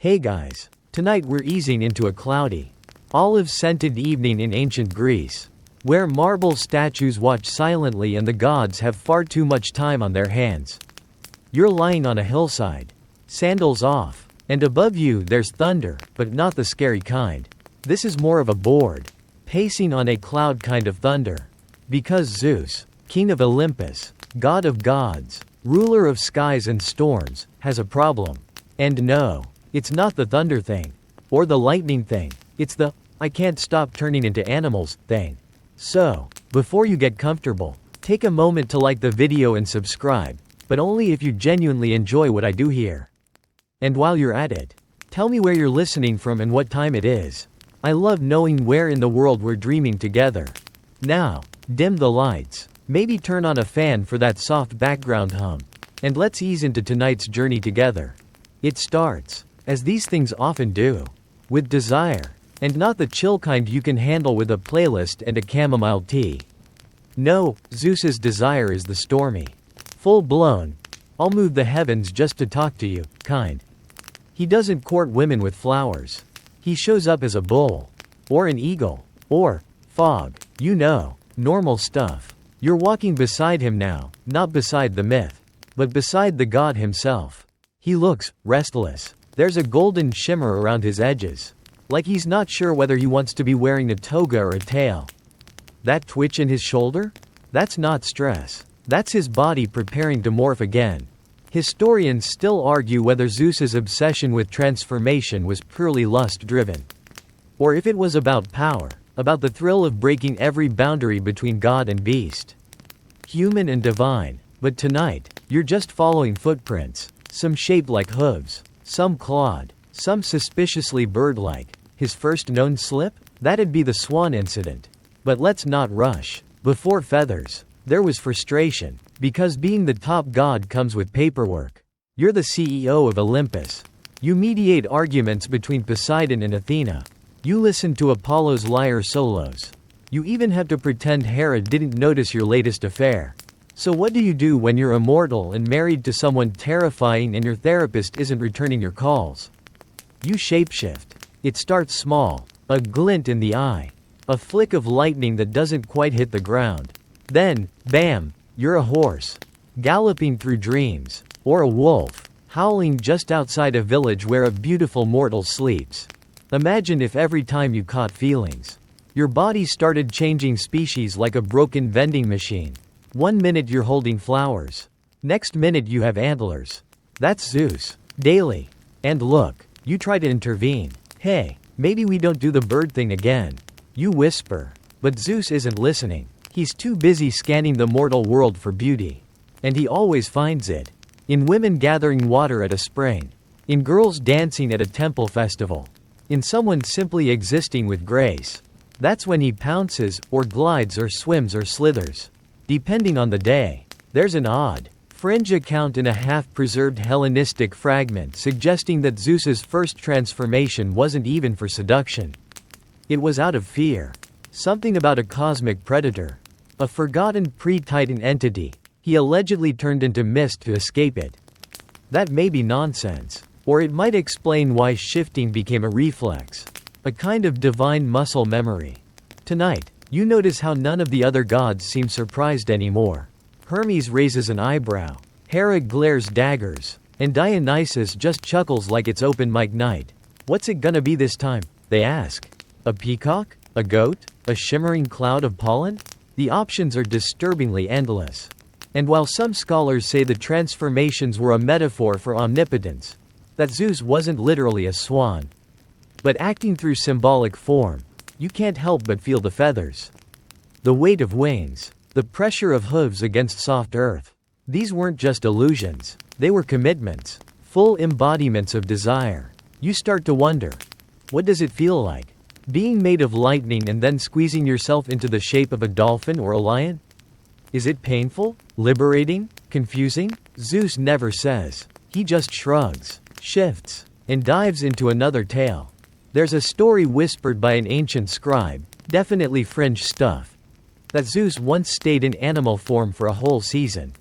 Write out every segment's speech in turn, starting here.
Hey guys, tonight we're easing into a cloudy, olive-scented evening in ancient Greece, where marble statues watch silently and the gods have far too much time on their hands. You're lying on a hillside, sandals off, and above you there's thunder, but not the scary kind. This is more of a bored, pacing on a cloud kind of thunder. Because Zeus, king of Olympus, god of gods, ruler of skies and storms, has a problem. And no, it's not the thunder thing, or the lightning thing, it's the, I can't stop turning into animals, thing. So, before you get comfortable, take a moment to like the video and subscribe, but only if you genuinely enjoy what I do here. And while you're at it, tell me where you're listening from and what time it is. I love knowing where in the world we're dreaming together. Now, dim the lights, maybe turn on a fan for that soft background hum, and let's ease into tonight's journey together. It starts, as these things often do, with desire, and not the chill kind you can handle with a playlist and a chamomile tea. No, Zeus's desire is the stormy, full-blown, I'll move the heavens just to talk to you, kind. He doesn't court women with flowers. He shows up as a bull, or an eagle, or fog, you know, normal stuff. You're walking beside him now, not beside the myth, but beside the god himself. He looks restless. There's a golden shimmer around his edges, like he's not sure whether he wants to be wearing a toga or a tail. That twitch in his shoulder? That's not stress. That's his body preparing to morph again. Historians still argue whether Zeus's obsession with transformation was purely lust-driven, or if it was about power, about the thrill of breaking every boundary between god and beast, human and divine. But tonight, you're just following footprints, some shaped like hooves, some clawed, some suspiciously bird-like. His first known slip? That'd be the swan incident. But let's not rush. Before feathers, there was frustration, because being the top god comes with paperwork. You're the CEO of Olympus. You mediate arguments between Poseidon and Athena. You listen to Apollo's lyre solos. You even have to pretend Hera didn't notice your latest affair. So what do you do when you're immortal and married to someone terrifying and your therapist isn't returning your calls? You shapeshift. It starts small, a glint in the eye, a flick of lightning that doesn't quite hit the ground. Then, bam, you're a horse, galloping through dreams, or a wolf, howling just outside a village where a beautiful mortal sleeps. Imagine if every time you caught feelings, your body started changing species like a broken vending machine. 1 minute you're holding flowers, next minute you have antlers. That's Zeus, daily. And look, you try to intervene. Hey, maybe we don't do the bird thing again. You whisper, but Zeus isn't listening. He's too busy scanning the mortal world for beauty. And he always finds it. In women gathering water at a spring. In girls dancing at a temple festival. In someone simply existing with grace. That's when he pounces, or glides, or swims, or slithers. Depending on the day. There's an odd, fringe account in a half-preserved Hellenistic fragment suggesting that Zeus's first transformation wasn't even for seduction. It was out of fear. Something about a cosmic predator. A forgotten pre-Titan entity. He allegedly turned into mist to escape it. That may be nonsense. Or it might explain why shifting became a reflex. A kind of divine muscle memory. Tonight, you notice how none of the other gods seem surprised anymore. Hermes raises an eyebrow. Hera glares daggers. And Dionysus just chuckles like it's open mic night. What's it gonna be this time? They ask. A peacock? A goat? A shimmering cloud of pollen? The options are disturbingly endless. And while some scholars say the transformations were a metaphor for omnipotence, that Zeus wasn't literally a swan, but acting through symbolic form, you can't help but feel the feathers. The weight of wings. The pressure of hooves against soft earth. These weren't just illusions. They were commitments. Full embodiments of desire. You start to wonder, what does it feel like? Being made of lightning and then squeezing yourself into the shape of a dolphin or a lion? Is it painful? Liberating? Confusing? Zeus never says. He just shrugs, shifts, and dives into another tale. There's a story whispered by an ancient scribe, definitely fringe stuff, that Zeus once stayed in animal form for a whole season.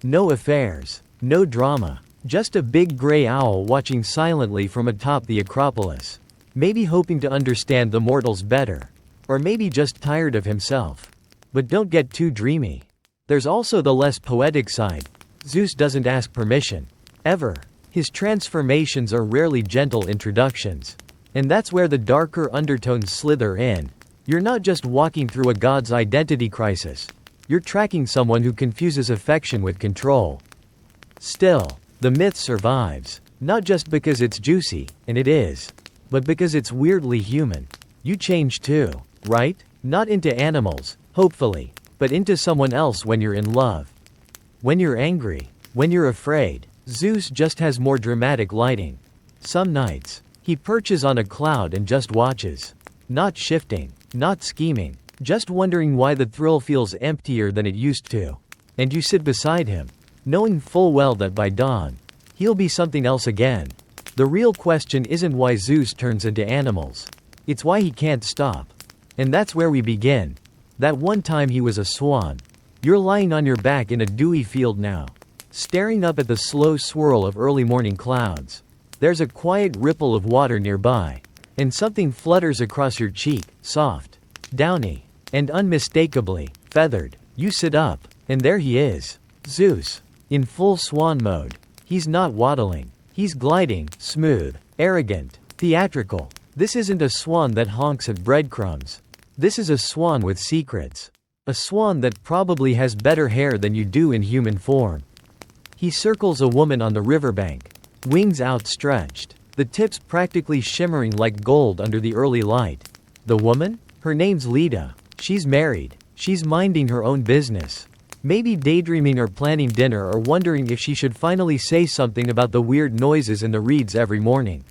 No affairs, no drama, Just a big gray owl watching silently from atop the Acropolis. Maybe hoping to understand the mortals better. Or maybe just tired of himself. But don't get too dreamy. There's also the less poetic side. Zeus doesn't ask permission. Ever. His transformations are rarely gentle introductions. And that's where the darker undertones slither in. You're not just walking through a god's identity crisis. You're tracking someone who confuses affection with control. Still, the myth survives. Not just because it's juicy, and it is. But because it's weirdly human. You change too, right? Not into animals, hopefully. But into someone else when you're in love. When you're angry. When you're afraid. Zeus just has more dramatic lighting. Some nights, he perches on a cloud and just watches. Not shifting. Not scheming. Just wondering why the thrill feels emptier than it used to. And you sit beside him, knowing full well that by dawn, he'll be something else again. The real question isn't why Zeus turns into animals. It's why he can't stop. And that's where we begin. That one time he was a swan. You're lying on your back in a dewy field now, staring up at the slow swirl of early morning clouds. There's a quiet ripple of water nearby. And something flutters across your cheek, soft, downy, and unmistakably feathered. You sit up, and there he is. Zeus. In full swan mode. He's not waddling. He's gliding, smooth, arrogant, theatrical. This isn't a swan that honks at breadcrumbs. This is a swan with secrets. A swan that probably has better hair than you do in human form. He circles a woman on the riverbank. Wings outstretched. The tips practically shimmering like gold under the early light. The woman? Her name's Leda. She's married. She's minding her own business. Maybe daydreaming or planning dinner or wondering if she should finally say something about the weird noises in the reeds every morning.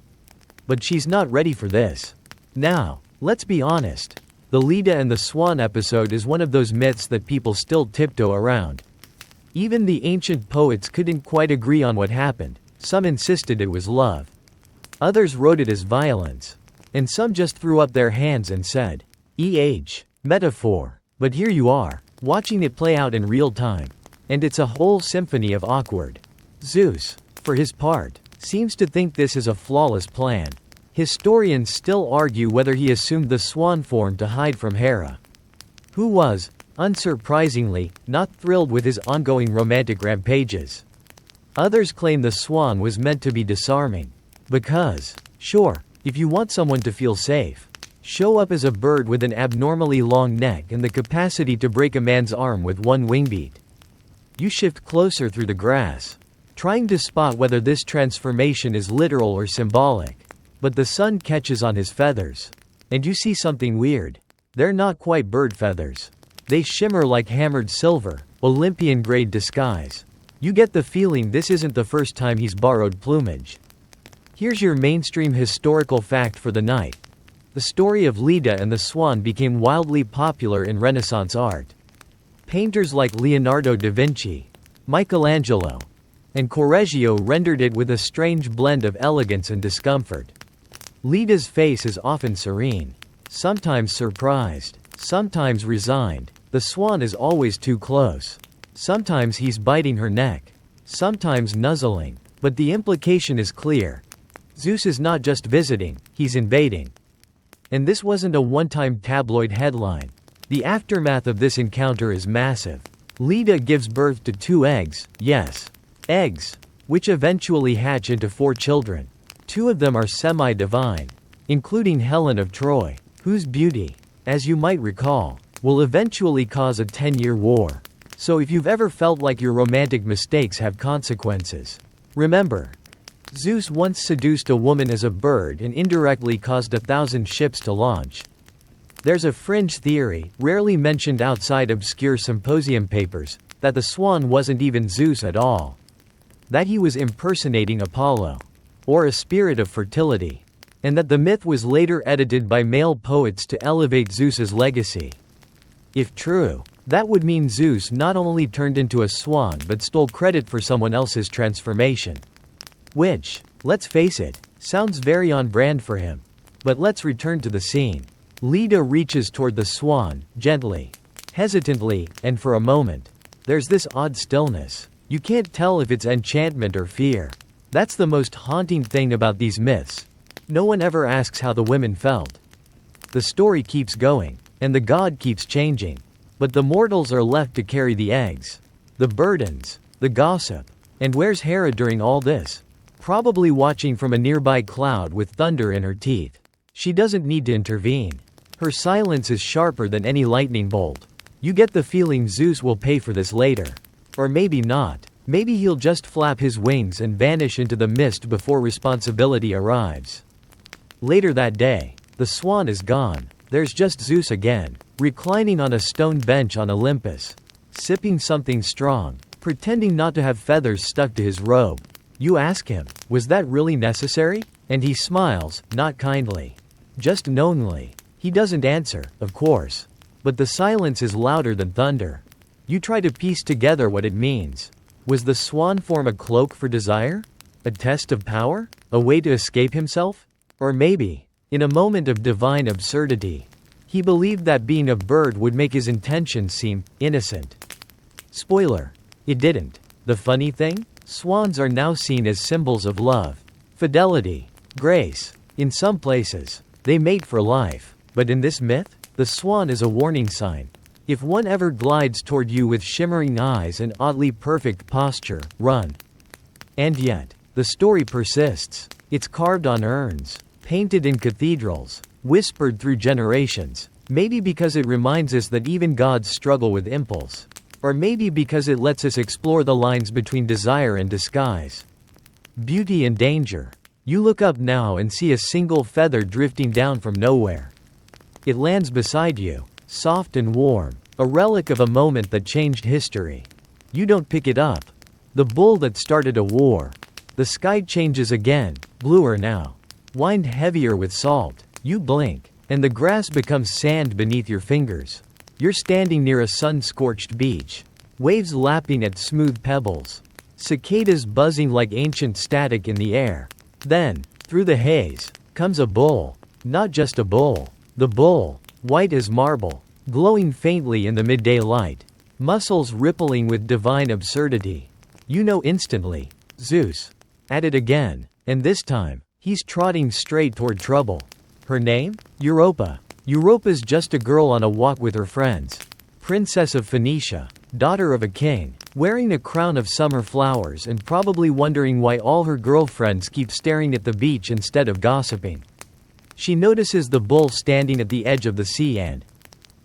But she's not ready for this. Now, let's be honest. The Leda and the Swan episode is one of those myths that people still tiptoe around. Even the ancient poets couldn't quite agree on what happened. Some insisted it was love. Others wrote it as violence. And some just threw up their hands and said, metaphor. But here you are, watching it play out in real time. And it's a whole symphony of awkward. Zeus, for his part, seems to think this is a flawless plan. Historians still argue whether he assumed the swan form to hide from Hera, who was, unsurprisingly, not thrilled with his ongoing romantic rampages. Others claim the swan was meant to be disarming. Because, sure, if you want someone to feel safe, show up as a bird with an abnormally long neck and the capacity to break a man's arm with one wingbeat. You shift closer through the grass, trying to spot whether this transformation is literal or symbolic. But the sun catches on his feathers. And you see something weird. They're not quite bird feathers. They shimmer like hammered silver, Olympian-grade disguise. You get the feeling this isn't the first time he's borrowed plumage. Here's your mainstream historical fact for the night. The story of Leda and the Swan became wildly popular in Renaissance art. Painters like Leonardo da Vinci, Michelangelo, and Correggio rendered it with a strange blend of elegance and discomfort. Leda's face is often serene, sometimes surprised, sometimes resigned. The swan is always too close. Sometimes he's biting her neck, sometimes nuzzling, but the implication is clear. Zeus is not just visiting, he's invading. And this wasn't a one-time tabloid headline. The aftermath of this encounter is massive. Leda gives birth to 2 eggs, yes, eggs, which eventually hatch into 4 children. 2 of them are semi-divine, including Helen of Troy, whose beauty, as you might recall, will eventually cause a 10-year war. So if you've ever felt like your romantic mistakes have consequences, remember, Zeus once seduced a woman as a bird and indirectly caused 1,000 ships to launch. There's a fringe theory, rarely mentioned outside obscure symposium papers, that the swan wasn't even Zeus at all. That he was impersonating Apollo, or a spirit of fertility, and that the myth was later edited by male poets to elevate Zeus's legacy. If true, that would mean Zeus not only turned into a swan but stole credit for someone else's transformation. Which, let's face it, sounds very on brand for him. But let's return to the scene. Leda reaches toward the swan, gently, hesitantly, and for a moment, there's this odd stillness. You can't tell if it's enchantment or fear. That's the most haunting thing about these myths. No one ever asks how the women felt. The story keeps going, and the god keeps changing. But the mortals are left to carry the eggs, the burdens, the gossip. And where's Hera during all this? Probably watching from a nearby cloud with thunder in her teeth. She doesn't need to intervene. Her silence is sharper than any lightning bolt. You get the feeling Zeus will pay for this later. Or maybe not. Maybe he'll just flap his wings and vanish into the mist before responsibility arrives. Later that day, the swan is gone. There's just Zeus again, reclining on a stone bench on Olympus, sipping something strong, pretending not to have feathers stuck to his robe. You ask him, was that really necessary? And he smiles, not kindly, just knowingly. He doesn't answer, of course. But the silence is louder than thunder. You try to piece together what it means. Was the swan form a cloak for desire? A test of power? A way to escape himself? Or maybe, in a moment of divine absurdity, he believed that being a bird would make his intentions seem innocent. Spoiler: it didn't. The funny thing? Swans are now seen as symbols of love, fidelity, grace. In some places, they mate for life. But in this myth, the swan is a warning sign. If one ever glides toward you with shimmering eyes and oddly perfect posture, run. And yet, the story persists. It's carved on urns, painted in cathedrals, whispered through generations. Maybe because it reminds us that even gods struggle with impulse. Or maybe because it lets us explore the lines between desire and disguise. Beauty and danger. You look up now and see a single feather drifting down from nowhere. It lands beside you, soft and warm, a relic of a moment that changed history. You don't pick it up. The bull that started a war. The sky changes again, bluer now, wined heavier with salt. You blink, and the grass becomes sand beneath your fingers. You're standing near a sun-scorched beach, waves lapping at smooth pebbles, cicadas buzzing like ancient static in the air. Then, through the haze, comes a bull. Not just a bull. The bull, white as marble, glowing faintly in the midday light, muscles rippling with divine absurdity. You know instantly, Zeus. At it again, and this time, he's trotting straight toward trouble. Her name? Europa. Europa's just a girl on a walk with her friends. Princess of Phoenicia, daughter of a king, wearing a crown of summer flowers and probably wondering why all her girlfriends keep staring at the beach instead of gossiping. She notices the bull standing at the edge of the sea and,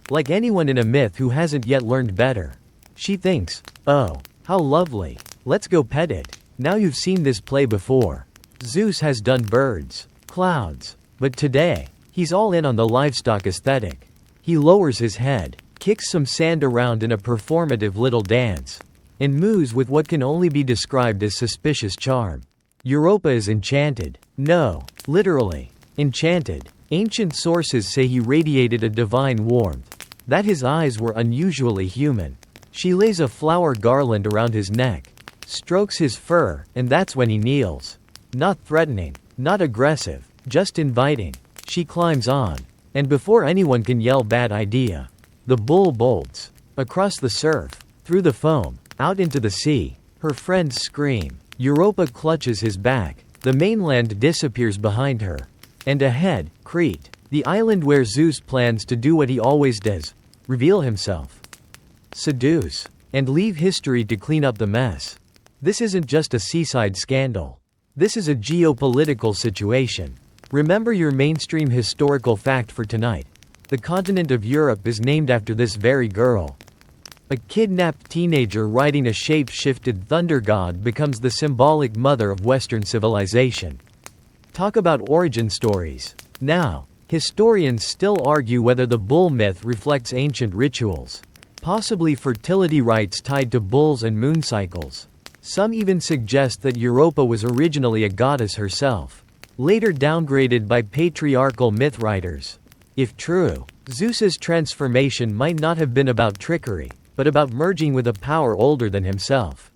like anyone in a myth who hasn't yet learned better, she thinks, oh, how lovely, let's go pet it. Now you've seen this play before. Zeus has done birds, clouds, but today, he's all in on the livestock aesthetic. He lowers his head, kicks some sand around in a performative little dance, and moos with what can only be described as suspicious charm. Europa is enchanted. No, literally, enchanted. Ancient sources say he radiated a divine warmth, that his eyes were unusually human. She lays a flower garland around his neck, strokes his fur, and that's when he kneels. Not threatening, not aggressive, just inviting. She climbs on, and before anyone can yell bad idea, the bull bolts. Across the surf, through the foam, out into the sea. Her friends scream. Europa clutches his back. The mainland disappears behind her. And ahead, Crete, the island where Zeus plans to do what he always does, reveal himself. Seduce. And leave history to clean up the mess. This isn't just a seaside scandal. This is a geopolitical situation. Remember your mainstream historical fact for tonight. The continent of Europe is named after this very girl. A kidnapped teenager riding a shape-shifted thunder god becomes the symbolic mother of Western civilization. Talk about origin stories. Now, historians still argue whether the bull myth reflects ancient rituals, possibly fertility rites tied to bulls and moon cycles. Some even suggest that Europa was originally a goddess herself, later downgraded by patriarchal myth writers. If true, Zeus's transformation might not have been about trickery, but about merging with a power older than himself.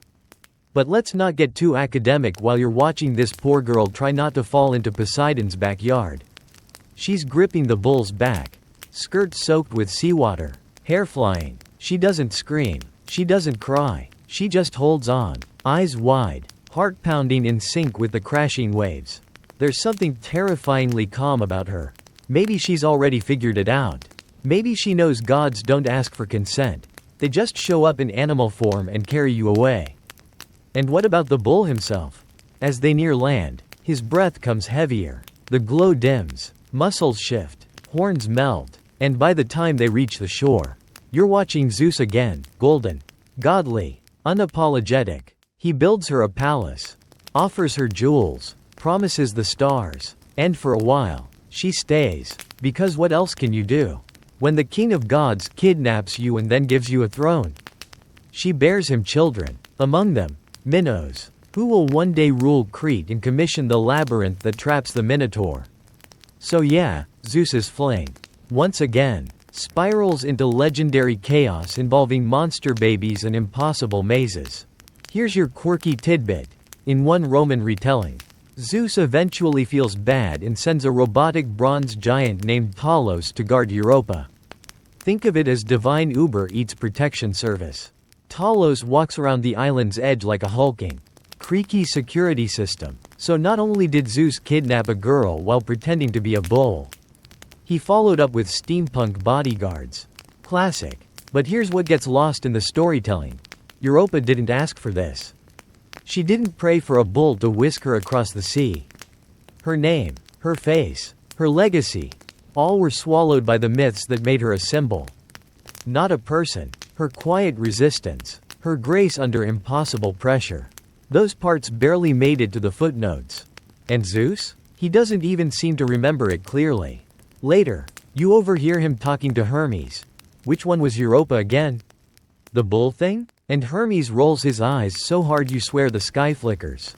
But let's not get too academic while you're watching this poor girl try not to fall into Poseidon's backyard. She's gripping the bull's back, skirt soaked with seawater, hair flying. She doesn't scream, she doesn't cry, she just holds on, eyes wide, heart pounding in sync with the crashing waves. There's something terrifyingly calm about her. Maybe she's already figured it out. Maybe she knows gods don't ask for consent. They just show up in animal form and carry you away. And what about the bull himself? As they near land, his breath comes heavier. The glow dims, muscles shift, horns melt, and by the time they reach the shore, you're watching Zeus again, golden, godly, unapologetic. He builds her a palace, offers her jewels, promises the stars, and for a while, she stays, because what else can you do? When the king of gods kidnaps you and then gives you a throne. She bears him children, among them, minnows, who will one day rule Crete and commission the labyrinth that traps the Minotaur. So yeah, Zeus's fling, once again, spirals into legendary chaos involving monster babies and impossible mazes. Here's your quirky tidbit. In one Roman retelling, Zeus eventually feels bad and sends a robotic bronze giant named Talos to guard Europa. Think of it as divine Uber Eats protection service. Talos walks around the island's edge like a hulking, creaky security system. So not only did Zeus kidnap a girl while pretending to be a bull, he followed up with steampunk bodyguards. Classic. But here's what gets lost in the storytelling. Europa didn't ask for this. She didn't pray for a bull to whisk her across the sea. Her name, her face, her legacy, all were swallowed by the myths that made her a symbol. Not a person. Her quiet resistance, her grace under impossible pressure. Those parts barely made it to the footnotes. And Zeus? He doesn't even seem to remember it clearly. Later, you overhear him talking to Hermes. Which one was Europa again? The bull thing? And Hermes rolls his eyes so hard you swear the sky flickers.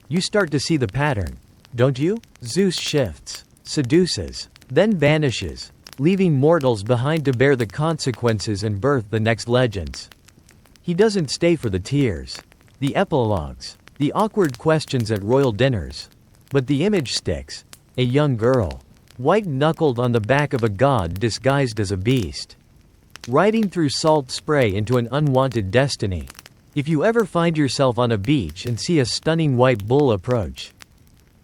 You start to see the pattern, don't you? Zeus shifts, seduces, then vanishes, leaving mortals behind to bear the consequences and birth the next legends. He doesn't stay for the tears, the epilogues, the awkward questions at royal dinners. But the image sticks. A young girl, white-knuckled on the back of a god disguised as a beast, riding through salt spray into an unwanted destiny. If you ever find yourself on a beach and see a stunning white bull approach,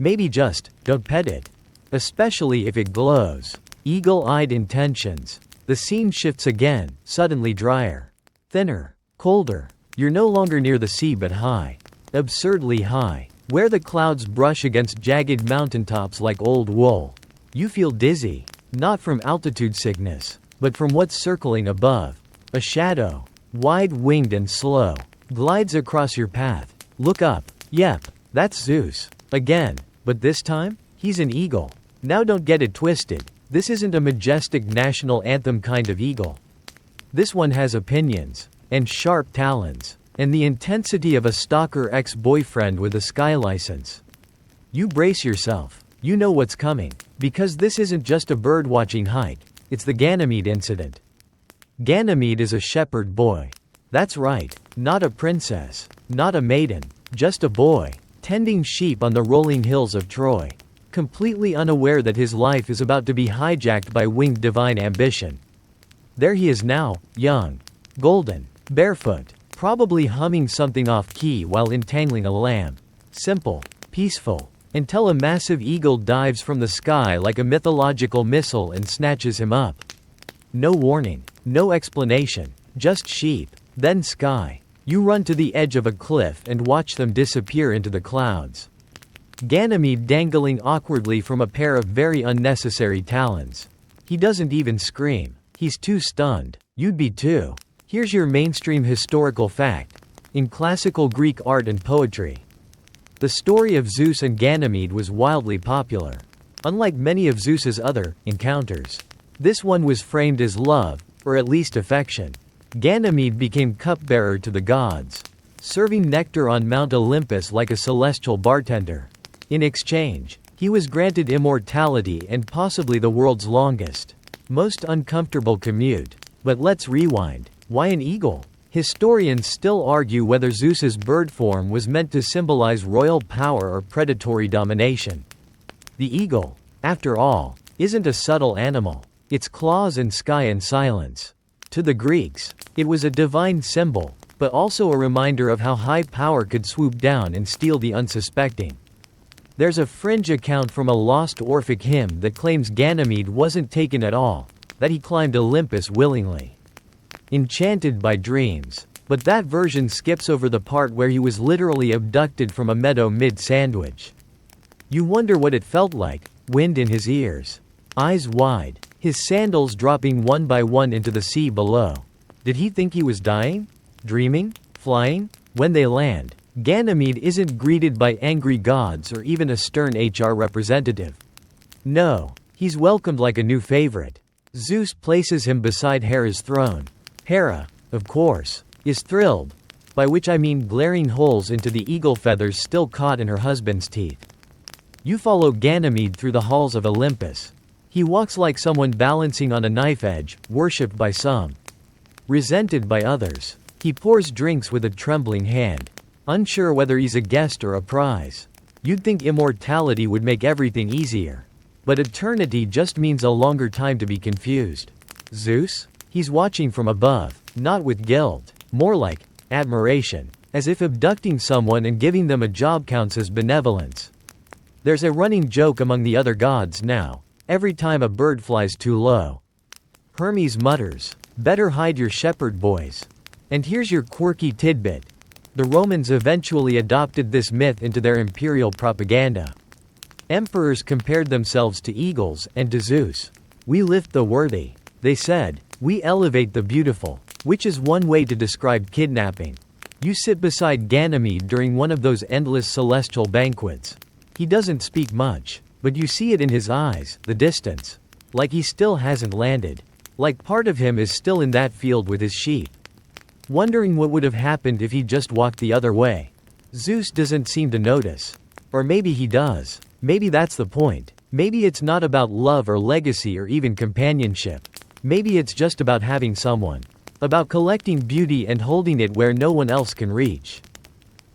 maybe just don't pet it. Especially if it glows. Eagle-eyed intentions. The scene shifts again, suddenly drier, thinner, colder. You're no longer near the sea but high. Absurdly high. Where the clouds brush against jagged mountaintops like old wool. You feel dizzy. Not from altitude sickness, but from what's circling above. A shadow, wide-winged and slow, glides across your path. Look up. Yep, that's Zeus. Again. But this time, he's an eagle. Now don't get it twisted. This isn't a majestic national anthem kind of eagle. This one has opinions, and sharp talons, and the intensity of a stalker ex-boyfriend with a sky license. You brace yourself. You know what's coming. Because this isn't just a bird-watching hike. It's the Ganymede incident. Ganymede is a shepherd boy. That's right, not a princess, not a maiden, just a boy, tending sheep on the rolling hills of Troy, completely unaware that his life is about to be hijacked by winged divine ambition. There he is now, young, golden, barefoot, probably humming something off-key while entangling a lamb. Simple, peaceful, until a massive eagle dives from the sky like a mythological missile and snatches him up. No warning, no explanation, just sheep, then sky. You run to the edge of a cliff and watch them disappear into the clouds. Ganymede dangling awkwardly from a pair of very unnecessary talons. He doesn't even scream. He's too stunned. You'd be too. Here's your mainstream historical fact. In classical Greek art and poetry, the story of Zeus and Ganymede was wildly popular. Unlike many of Zeus's other encounters, this one was framed as love, or at least affection. Ganymede became cupbearer to the gods, serving nectar on Mount Olympus like a celestial bartender. In exchange, he was granted immortality and possibly the world's longest, most uncomfortable commute. But let's rewind. Why an eagle? Historians still argue whether Zeus's bird form was meant to symbolize royal power or predatory domination. The eagle, after all, isn't a subtle animal. It's claws and sky and silence. To the Greeks, it was a divine symbol, but also a reminder of how high power could swoop down and steal the unsuspecting. There's a fringe account from a lost Orphic hymn that claims Ganymede wasn't taken at all, that he climbed Olympus willingly, enchanted by dreams. But that version skips over the part where he was literally abducted from a meadow mid-sandwich. You wonder what it felt like, wind in his ears, eyes wide, his sandals dropping one by one into the sea below. Did he think he was dying? Dreaming? Flying? When they land, Ganymede isn't greeted by angry gods or even a stern HR representative. No, he's welcomed like a new favorite. Zeus places him beside Hera's throne. Hera, of course, is thrilled, by which I mean glaring holes into the eagle feathers still caught in her husband's teeth. You follow Ganymede through the halls of Olympus. He walks like someone balancing on a knife edge, worshipped by some, resented by others. He pours drinks with a trembling hand, unsure whether he's a guest or a prize. You'd think immortality would make everything easier. But eternity just means a longer time to be confused. Zeus? He's watching from above, not with guilt, more like admiration, as if abducting someone and giving them a job counts as benevolence. There's a running joke among the other gods now, every time a bird flies too low. Hermes mutters, "Better hide your shepherd boys." And here's your quirky tidbit. The Romans eventually adopted this myth into their imperial propaganda. Emperors compared themselves to eagles and to Zeus. "We lift the worthy," they said. "We elevate the beautiful," which is one way to describe kidnapping. You sit beside Ganymede during one of those endless celestial banquets. He doesn't speak much, but you see it in his eyes, the distance. Like he still hasn't landed. Like part of him is still in that field with his sheep, wondering what would have happened if he just walked the other way. Zeus doesn't seem to notice. Or maybe he does. Maybe that's the point. Maybe it's not about love or legacy or even companionship. Maybe it's just about having someone. About collecting beauty and holding it where no one else can reach.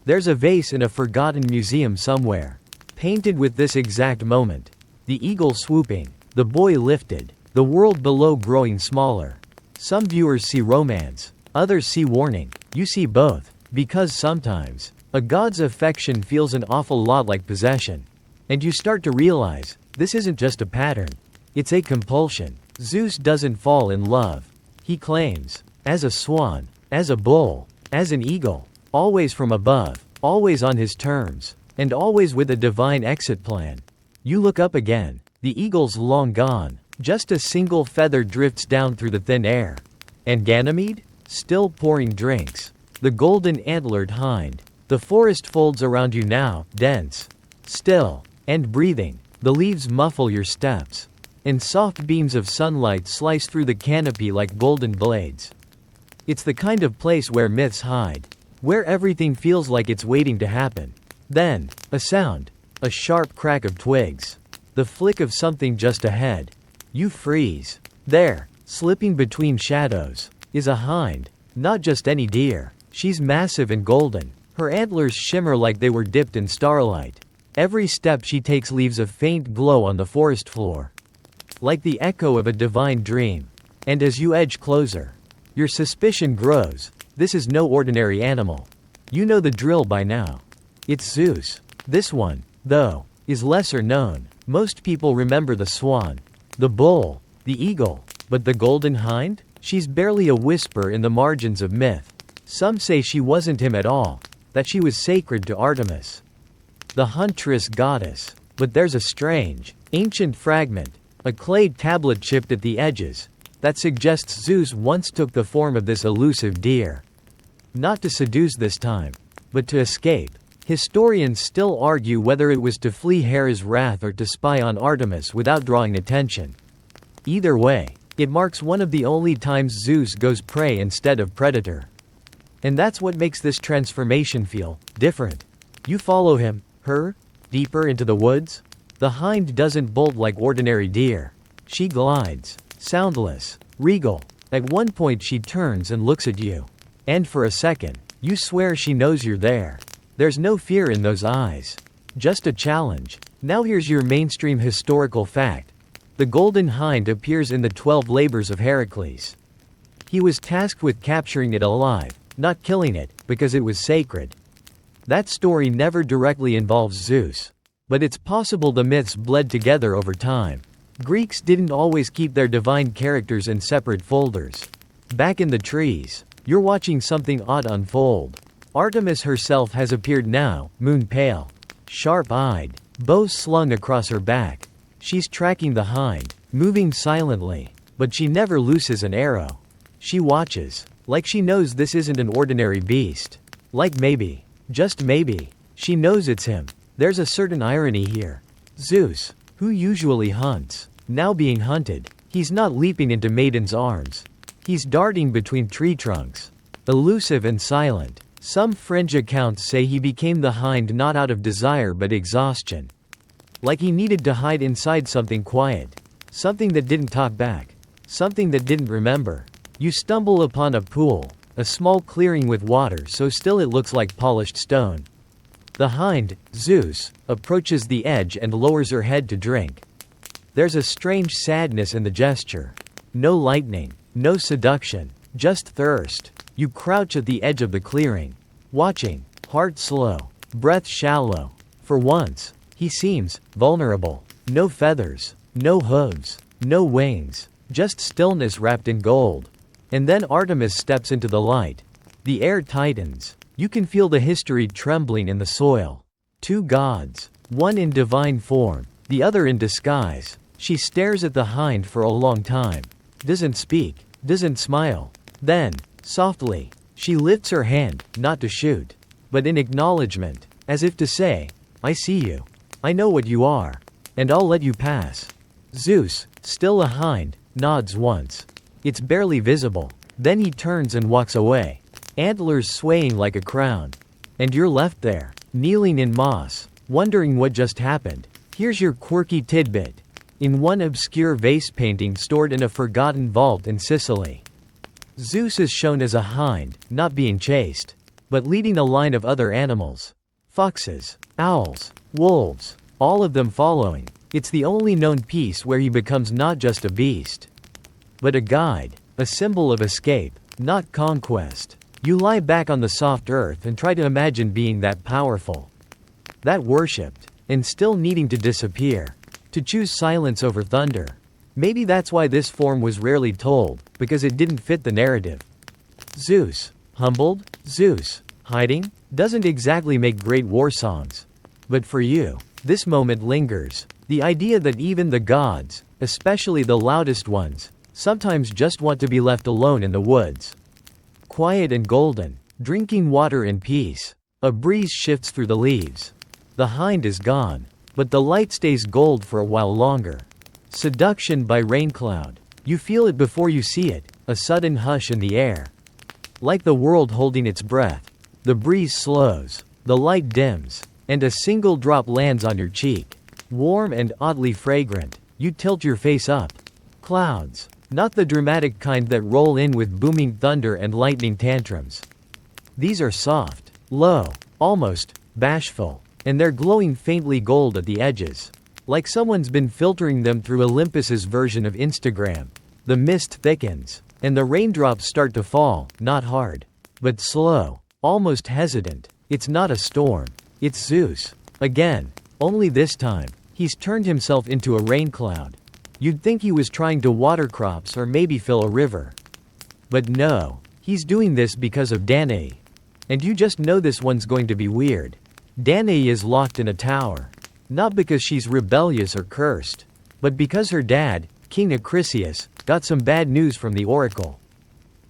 There's a vase in a forgotten museum somewhere, painted with this exact moment. The eagle swooping, the boy lifted, the world below growing smaller. Some viewers see romance, others see warning. You see both, because sometimes, a god's affection feels an awful lot like possession. And you start to realize, this isn't just a pattern. It's a compulsion. Zeus doesn't fall in love. He claims, as a swan, as a bull, as an eagle, always from above, always on his terms, and always with a divine exit plan. You look up again, the eagle's long gone, just a single feather drifts down through the thin air. And Ganymede? Still pouring drinks. The golden antlered hind. The forest folds around you now, dense, still, and breathing. The leaves muffle your steps, and soft beams of sunlight slice through the canopy like golden blades. It's the kind of place where myths hide, where everything feels like it's waiting to happen. Then, a sound, a sharp crack of twigs, the flick of something just ahead. You freeze. There, slipping between shadows, is a hind, not just any deer. She's massive and golden. Her antlers shimmer like they were dipped in starlight. Every step she takes leaves a faint glow on the forest floor, like the echo of a divine dream. And as you edge closer, your suspicion grows. This is no ordinary animal. You know the drill by now. It's Zeus. This one, though, is lesser known. Most people remember the swan, the bull, the eagle, but the golden hind? She's barely a whisper in the margins of myth. Some say she wasn't him at all, that she was sacred to Artemis, the huntress goddess. But there's a strange, ancient fragment, a clay tablet chipped at the edges, that suggests Zeus once took the form of this elusive deer. Not to seduce this time, but to escape. Historians still argue whether it was to flee Hera's wrath or to spy on Artemis without drawing attention. Either way, it marks one of the only times Zeus goes prey instead of predator. And that's what makes this transformation feel different. You follow him, her, deeper into the woods. The hind doesn't bolt like ordinary deer. She glides, soundless, regal. At one point she turns and looks at you. And for a second, you swear she knows you're there. There's no fear in those eyes. Just a challenge. Now here's your mainstream historical fact. The golden hind appears in the 12 labors of Heracles. He was tasked with capturing it alive, not killing it, because it was sacred. That story never directly involves Zeus. But it's possible the myths bled together over time. Greeks didn't always keep their divine characters in separate folders. Back in the trees, you're watching something odd unfold. Artemis herself has appeared now, moon pale, sharp-eyed, bow slung across her back. She's tracking the hind, moving silently, but she never looses an arrow. She watches, like she knows this isn't an ordinary beast. Like maybe, just maybe, she knows it's him. There's a certain irony here. Zeus, who usually hunts, now being hunted. He's not leaping into Maiden's arms. He's darting between tree trunks, elusive and silent. Some French accounts say he became the hind not out of desire but exhaustion. Like he needed to hide inside something quiet. Something that didn't talk back. Something that didn't remember. You stumble upon a pool, a small clearing with water so still it looks like polished stone. The hind, Zeus, approaches the edge and lowers her head to drink. There's a strange sadness in the gesture. No lightning, no seduction, just thirst. You crouch at the edge of the clearing, watching, heart slow, breath shallow. For once, he seems vulnerable. No feathers, no hooves, no wings, just stillness wrapped in gold. And then Artemis steps into the light. The air tightens. You can feel the history trembling in the soil. Two gods, one in divine form, the other in disguise. She stares at the hind for a long time. Doesn't speak, doesn't smile. Then, softly, she lifts her hand, not to shoot, but in acknowledgement, as if to say, I see you. I know what you are. And I'll let you pass. Zeus, still a hind, nods once. It's barely visible. Then he turns and walks away. Antlers swaying like a crown. And you're left there, kneeling in moss, wondering what just happened. Here's your quirky tidbit. In one obscure vase painting stored in a forgotten vault in Sicily, Zeus is shown as a hind, not being chased, but leading a line of other animals. Foxes, owls, wolves, all of them following. It's the only known piece where he becomes not just a beast, but a guide, a symbol of escape, not conquest. You lie back on the soft earth and try to imagine being that powerful, that worshipped, and still needing to disappear, to choose silence over thunder. Maybe that's why this form was rarely told, because it didn't fit the narrative. Zeus, humbled, Zeus, hiding, doesn't exactly make great war songs. But for you, this moment lingers. The idea that even the gods, especially the loudest ones, sometimes just want to be left alone in the woods. Quiet and golden, drinking water in peace. A breeze shifts through the leaves. The hind is gone, but the light stays gold for a while longer. Seduction by rain cloud. You feel it before you see it, a sudden hush in the air. Like the world holding its breath. The breeze slows, the light dims, and a single drop lands on your cheek. Warm and oddly fragrant. You tilt your face up. Clouds. Not the dramatic kind that roll in with booming thunder and lightning tantrums. These are soft, low, almost bashful, and they're glowing faintly gold at the edges. Like someone's been filtering them through Olympus's version of Instagram. The mist thickens, and the raindrops start to fall, not hard, but slow, almost hesitant. It's not a storm. It's Zeus. Again. Only this time, he's turned himself into a rain cloud. You'd think he was trying to water crops or maybe fill a river. But no, he's doing this because of Danae. And you just know this one's going to be weird. Danae is locked in a tower. Not because she's rebellious or cursed, but because her dad, King Acrisius, got some bad news from the oracle.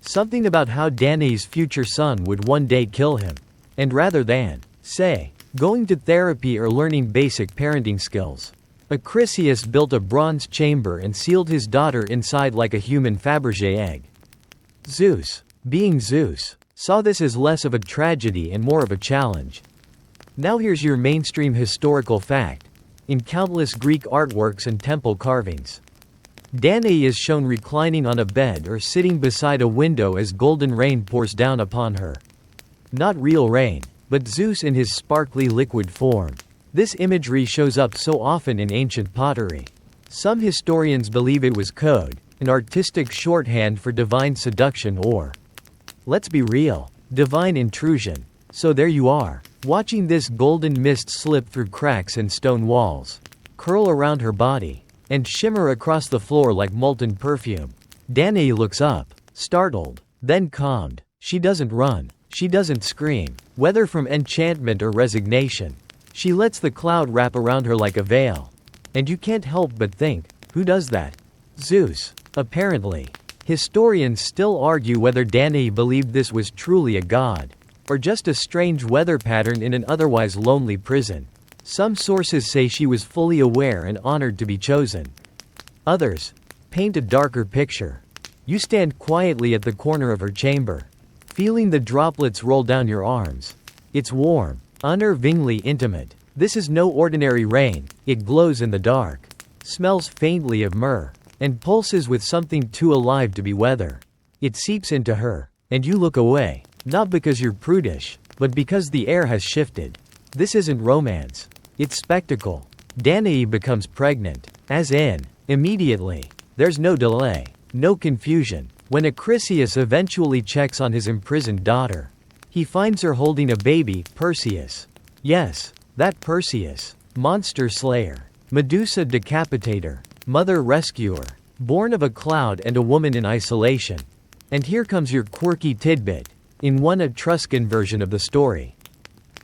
Something about how Danae's future son would one day kill him. And rather than, say, going to therapy or learning basic parenting skills, Acrisius built a bronze chamber and sealed his daughter inside like a human Fabergé egg. Zeus, being Zeus, saw this as less of a tragedy and more of a challenge. Now here's your mainstream historical fact. In countless Greek artworks and temple carvings, Danae is shown reclining on a bed or sitting beside a window as golden rain pours down upon her. Not real rain, but Zeus in his sparkly liquid form. This imagery shows up so often in ancient pottery. Some historians believe it was code, an artistic shorthand for divine seduction or, let's be real, Divine intrusion. So there you are, watching this golden mist slip through cracks in stone walls, curl around her body, and shimmer across the floor like molten perfume. Danae looks up, startled, then calmed. She doesn't run. She doesn't scream, whether from enchantment or resignation. She lets the cloud wrap around her like a veil. And you can't help but think, who does that? Zeus. Apparently. Historians still argue whether Danae believed this was truly a god, or just a strange weather pattern in an otherwise lonely prison. Some sources say she was fully aware and honored to be chosen. Others paint a darker picture. You stand quietly at the corner of her chamber, feeling the droplets roll down your arms. It's warm, unnervingly intimate. This is no ordinary rain. It glows in the dark, smells faintly of myrrh, and pulses with something too alive to be weather. It seeps into her, and you look away, not because you're prudish, but because the air has shifted. This isn't romance. It's spectacle. Danae becomes pregnant, as in, immediately. There's no delay, no confusion. When Acrisius eventually checks on his imprisoned daughter, he finds her holding a baby, Perseus. Yes, that Perseus. Monster slayer, Medusa decapitator, mother rescuer, born of a cloud and a woman in isolation. And here comes your quirky tidbit, in one Etruscan version of the story.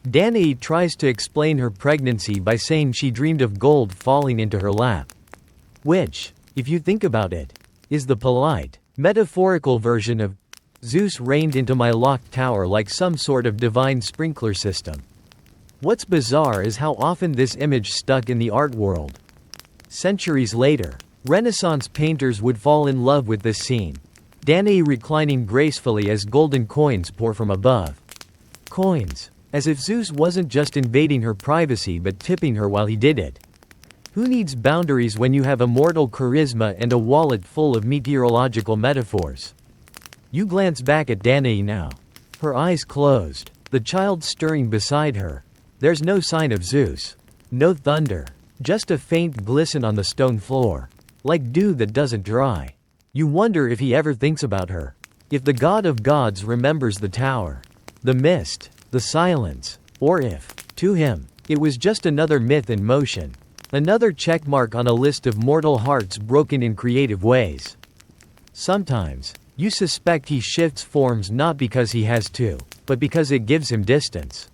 Danae tries to explain her pregnancy by saying she dreamed of gold falling into her lap. Which, if you think about it, is the polite, metaphorical version of Zeus rained into my locked tower like some sort of divine sprinkler system. What's bizarre is how often this image stuck in the art world. Centuries later, Renaissance painters would fall in love with this scene. Danae reclining gracefully as golden coins pour from above. Coins. As if Zeus wasn't just invading her privacy but tipping her while he did it. Who needs boundaries when you have immortal charisma and a wallet full of meteorological metaphors? You glance back at Danae now. Her eyes closed, the child stirring beside her. There's no sign of Zeus. No thunder. Just a faint glisten on the stone floor. Like dew that doesn't dry. You wonder if he ever thinks about her. If the god of gods remembers the tower, the mist, the silence, or if, to him, it was just another myth in motion. Another checkmark on a list of mortal hearts broken in creative ways. Sometimes, you suspect he shifts forms not because he has to, but because it gives him distance.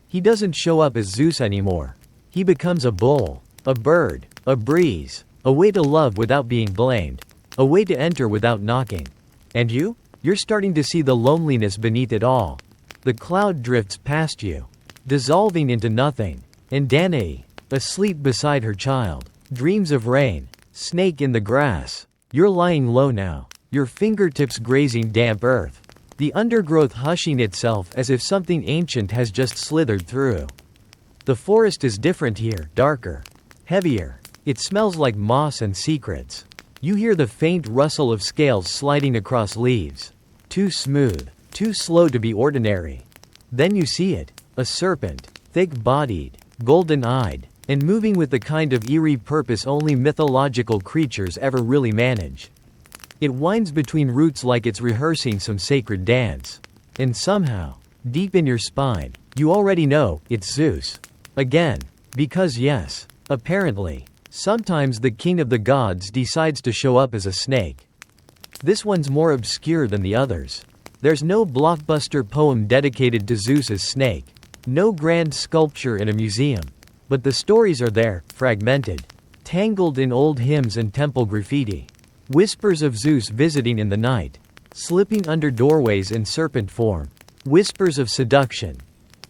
He doesn't show up as Zeus anymore. He becomes a bull, a bird, a breeze, a way to love without being blamed, a way to enter without knocking. And you're starting to see the loneliness beneath it all. The cloud drifts past you, dissolving into nothing, and Danae, asleep beside her child, dreams of rain, snake in the grass. You're lying low now, your fingertips grazing damp earth, the undergrowth hushing itself as if something ancient has just slithered through. The forest is different here, darker, heavier. It smells like moss and secrets. You hear the faint rustle of scales sliding across leaves. Too smooth, too slow to be ordinary. Then you see it, a serpent, thick-bodied, golden-eyed, and moving with the kind of eerie purpose only mythological creatures ever really manage. It winds between roots like it's rehearsing some sacred dance. And somehow, deep in your spine, you already know, it's Zeus. Again. Because yes, apparently, sometimes the king of the gods decides to show up as a snake. This one's more obscure than the others. There's no blockbuster poem dedicated to Zeus's snake. No grand sculpture in a museum. But the stories are there, fragmented, tangled in old hymns and temple graffiti. Whispers of Zeus visiting in the night, slipping under doorways in serpent form. Whispers of seduction,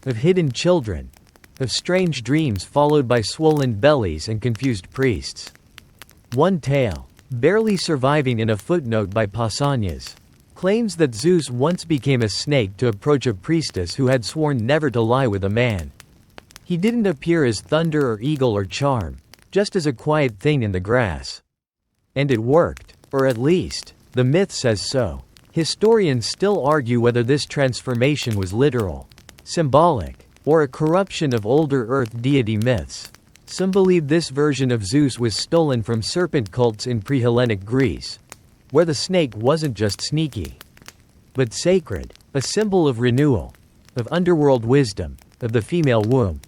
of hidden children, of strange dreams followed by swollen bellies and confused priests. One tale, barely surviving in a footnote by Pausanias, claims that Zeus once became a snake to approach a priestess who had sworn never to lie with a man. He didn't appear as thunder or eagle or charm, just as a quiet thing in the grass. And it worked, or at least, the myth says so. Historians still argue whether this transformation was literal, symbolic, or a corruption of older earth deity myths. Some believe this version of Zeus was stolen from serpent cults in pre-Hellenic Greece, where the snake wasn't just sneaky, but sacred. A symbol of renewal, of underworld wisdom, of the female womb.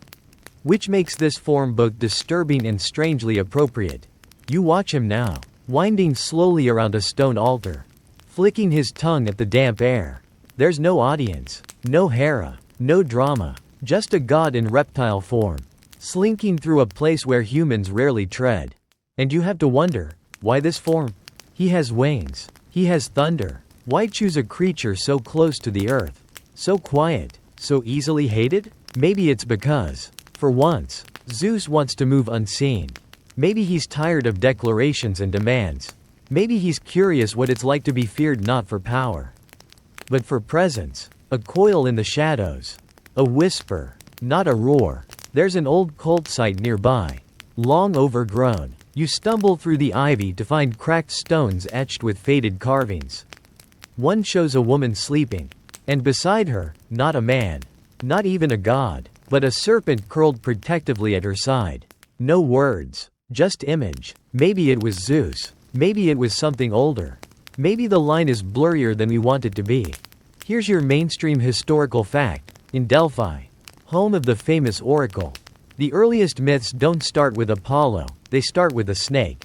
Which makes this form both disturbing and strangely appropriate. You watch him now, winding slowly around a stone altar, flicking his tongue at the damp air. There's no audience, no Hera, no drama, just a god in reptile form, slinking through a place where humans rarely tread. And you have to wonder, why this form? He has wings, he has thunder. Why choose a creature so close to the earth? So quiet, so easily hated? Maybe it's because, for once, Zeus wants to move unseen. Maybe he's tired of declarations and demands. Maybe he's curious what it's like to be feared not for power, but for presence. A coil in the shadows. A whisper, not a roar. There's an old cult site nearby, long overgrown. You stumble through the ivy to find cracked stones etched with faded carvings. One shows a woman sleeping, and beside her, not a man, not even a god, but a serpent curled protectively at her side. No words, just image. Maybe it was Zeus. Maybe it was something older. Maybe the line is blurrier than we want it to be. Here's your mainstream historical fact. In Delphi, home of the famous oracle, the earliest myths don't start with Apollo, they start with a snake.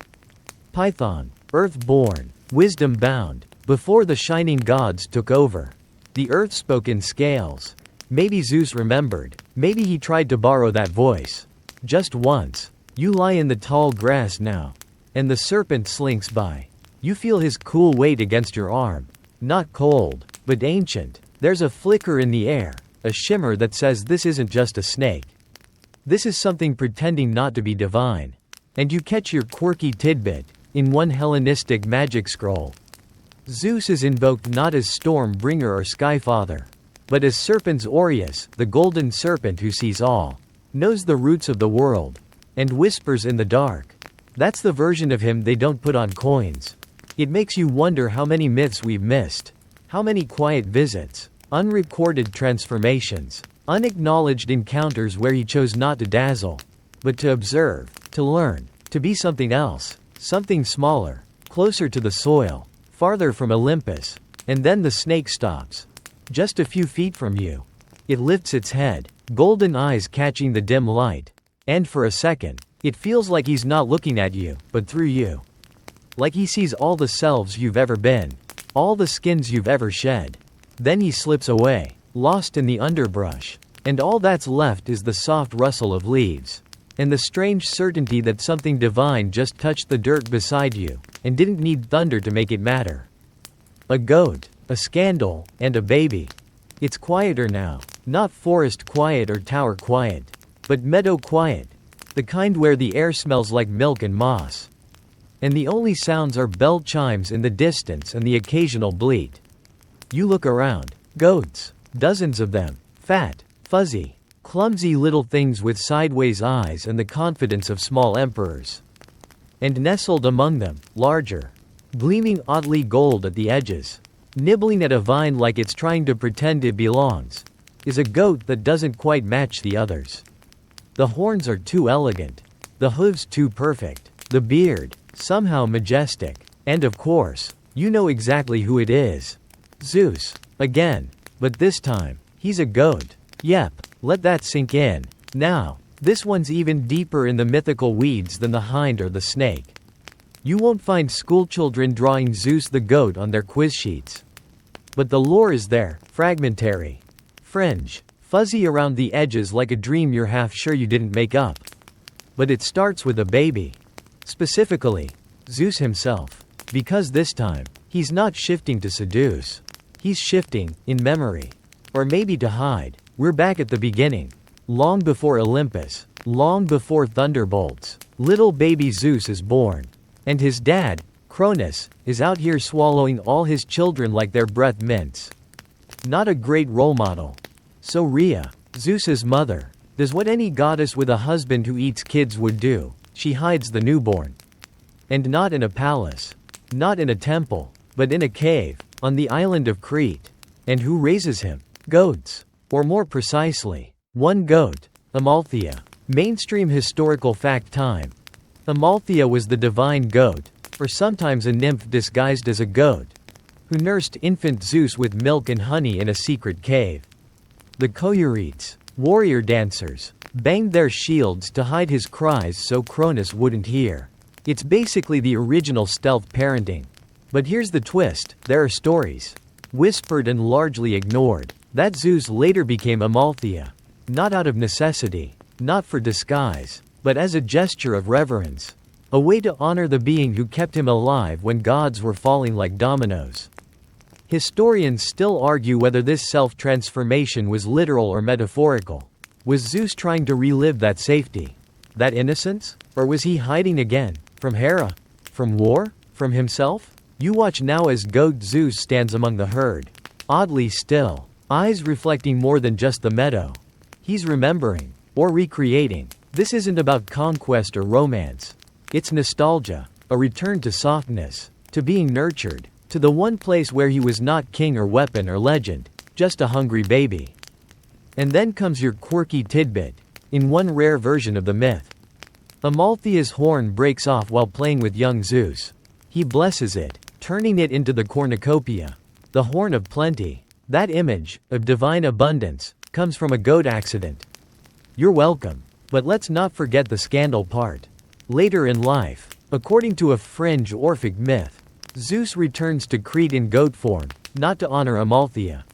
Python, earth-born, wisdom-bound. Before the shining gods took over, the earth spoke in scales. Maybe Zeus remembered. Maybe he tried to borrow that voice. Just once. You lie in the tall grass now, and the serpent slinks by. You feel his cool weight against your arm. Not cold, but ancient. There's a flicker in the air, a shimmer that says this isn't just a snake. This is something pretending not to be divine. And you catch your quirky tidbit in one Hellenistic magic scroll. Zeus is invoked not as Storm-bringer or Skyfather, but as Serpens Aureus, the golden serpent who sees all, knows the roots of the world, and whispers in the dark. That's the version of him they don't put on coins. It makes you wonder how many myths we've missed. How many quiet visits, unrecorded transformations, unacknowledged encounters where he chose not to dazzle, but to observe, to learn, to be something else, something smaller, closer to the soil, farther from Olympus. And then the snake stops. Just a few feet from you. It lifts its head, golden eyes catching the dim light. And for a second, it feels like he's not looking at you, but through you. Like he sees all the selves you've ever been, all the skins you've ever shed. Then he slips away, lost in the underbrush. And all that's left is the soft rustle of leaves, and the strange certainty that something divine just touched the dirt beside you, and didn't need thunder to make it matter. A goat, a scandal, and a baby. It's quieter now, not forest quiet or tower quiet, but meadow quiet, the kind where the air smells like milk and moss. And the only sounds are bell chimes in the distance and the occasional bleat. You look around. Goats, dozens of them, fat, fuzzy, clumsy little things with sideways eyes and the confidence of small emperors. And nestled among them, larger, gleaming oddly gold at the edges, nibbling at a vine like it's trying to pretend it belongs, is a goat that doesn't quite match the others. The horns are too elegant, the hooves too perfect, the beard, somehow majestic, and of course, you know exactly who it is. Zeus, again, but this time, he's a goat. Yep, let that sink in. Now, this one's even deeper in the mythical weeds than the hind or the snake. You won't find schoolchildren drawing Zeus the goat on their quiz sheets. But the lore is there, fragmentary, fringe, fuzzy around the edges like a dream you're half sure you didn't make up. But it starts with a baby. Specifically, Zeus himself. Because this time, he's not shifting to seduce. He's shifting, in memory. Or maybe to hide. We're back at the beginning. Long before Olympus. Long before thunderbolts. Little baby Zeus is born. And his dad, Cronus, is out here swallowing all his children like their breath mints. Not a great role model. So Rhea, Zeus's mother, does what any goddess with a husband who eats kids would do. She hides the newborn. And not in a palace. Not in a temple. But in a cave, on the island of Crete. And who raises him? Goats. Or more precisely, one goat, Amalthea. Mainstream historical fact time. Amalthea was the divine goat, or sometimes a nymph disguised as a goat, who nursed infant Zeus with milk and honey in a secret cave. The Koyurites, warrior dancers, banged their shields to hide his cries so Cronus wouldn't hear. It's basically the original stealth parenting. But here's the twist, there are stories, whispered and largely ignored, that Zeus later became Amalthea. Not out of necessity, not for disguise, but as a gesture of reverence. A way to honor the being who kept him alive when gods were falling like dominoes. Historians still argue whether this self-transformation was literal or metaphorical. Was Zeus trying to relive that safety? That innocence? Or was he hiding again? From Hera? From war? From himself? You watch now as goat Zeus stands among the herd. Oddly still. Eyes reflecting more than just the meadow. He's remembering. Or recreating. This isn't about conquest or romance. It's nostalgia. A return to softness. To being nurtured. To the one place where he was not king or weapon or legend. Just a hungry baby. And then comes your quirky tidbit. In one rare version of the myth. Amalthea's horn breaks off while playing with young Zeus. He blesses it, turning it into the cornucopia. The horn of plenty. That image, of divine abundance, comes from a goat accident. You're welcome. But let's not forget the scandal part. Later in life, according to a fringe Orphic myth, Zeus returns to Crete in goat form, not to honor Amalthea,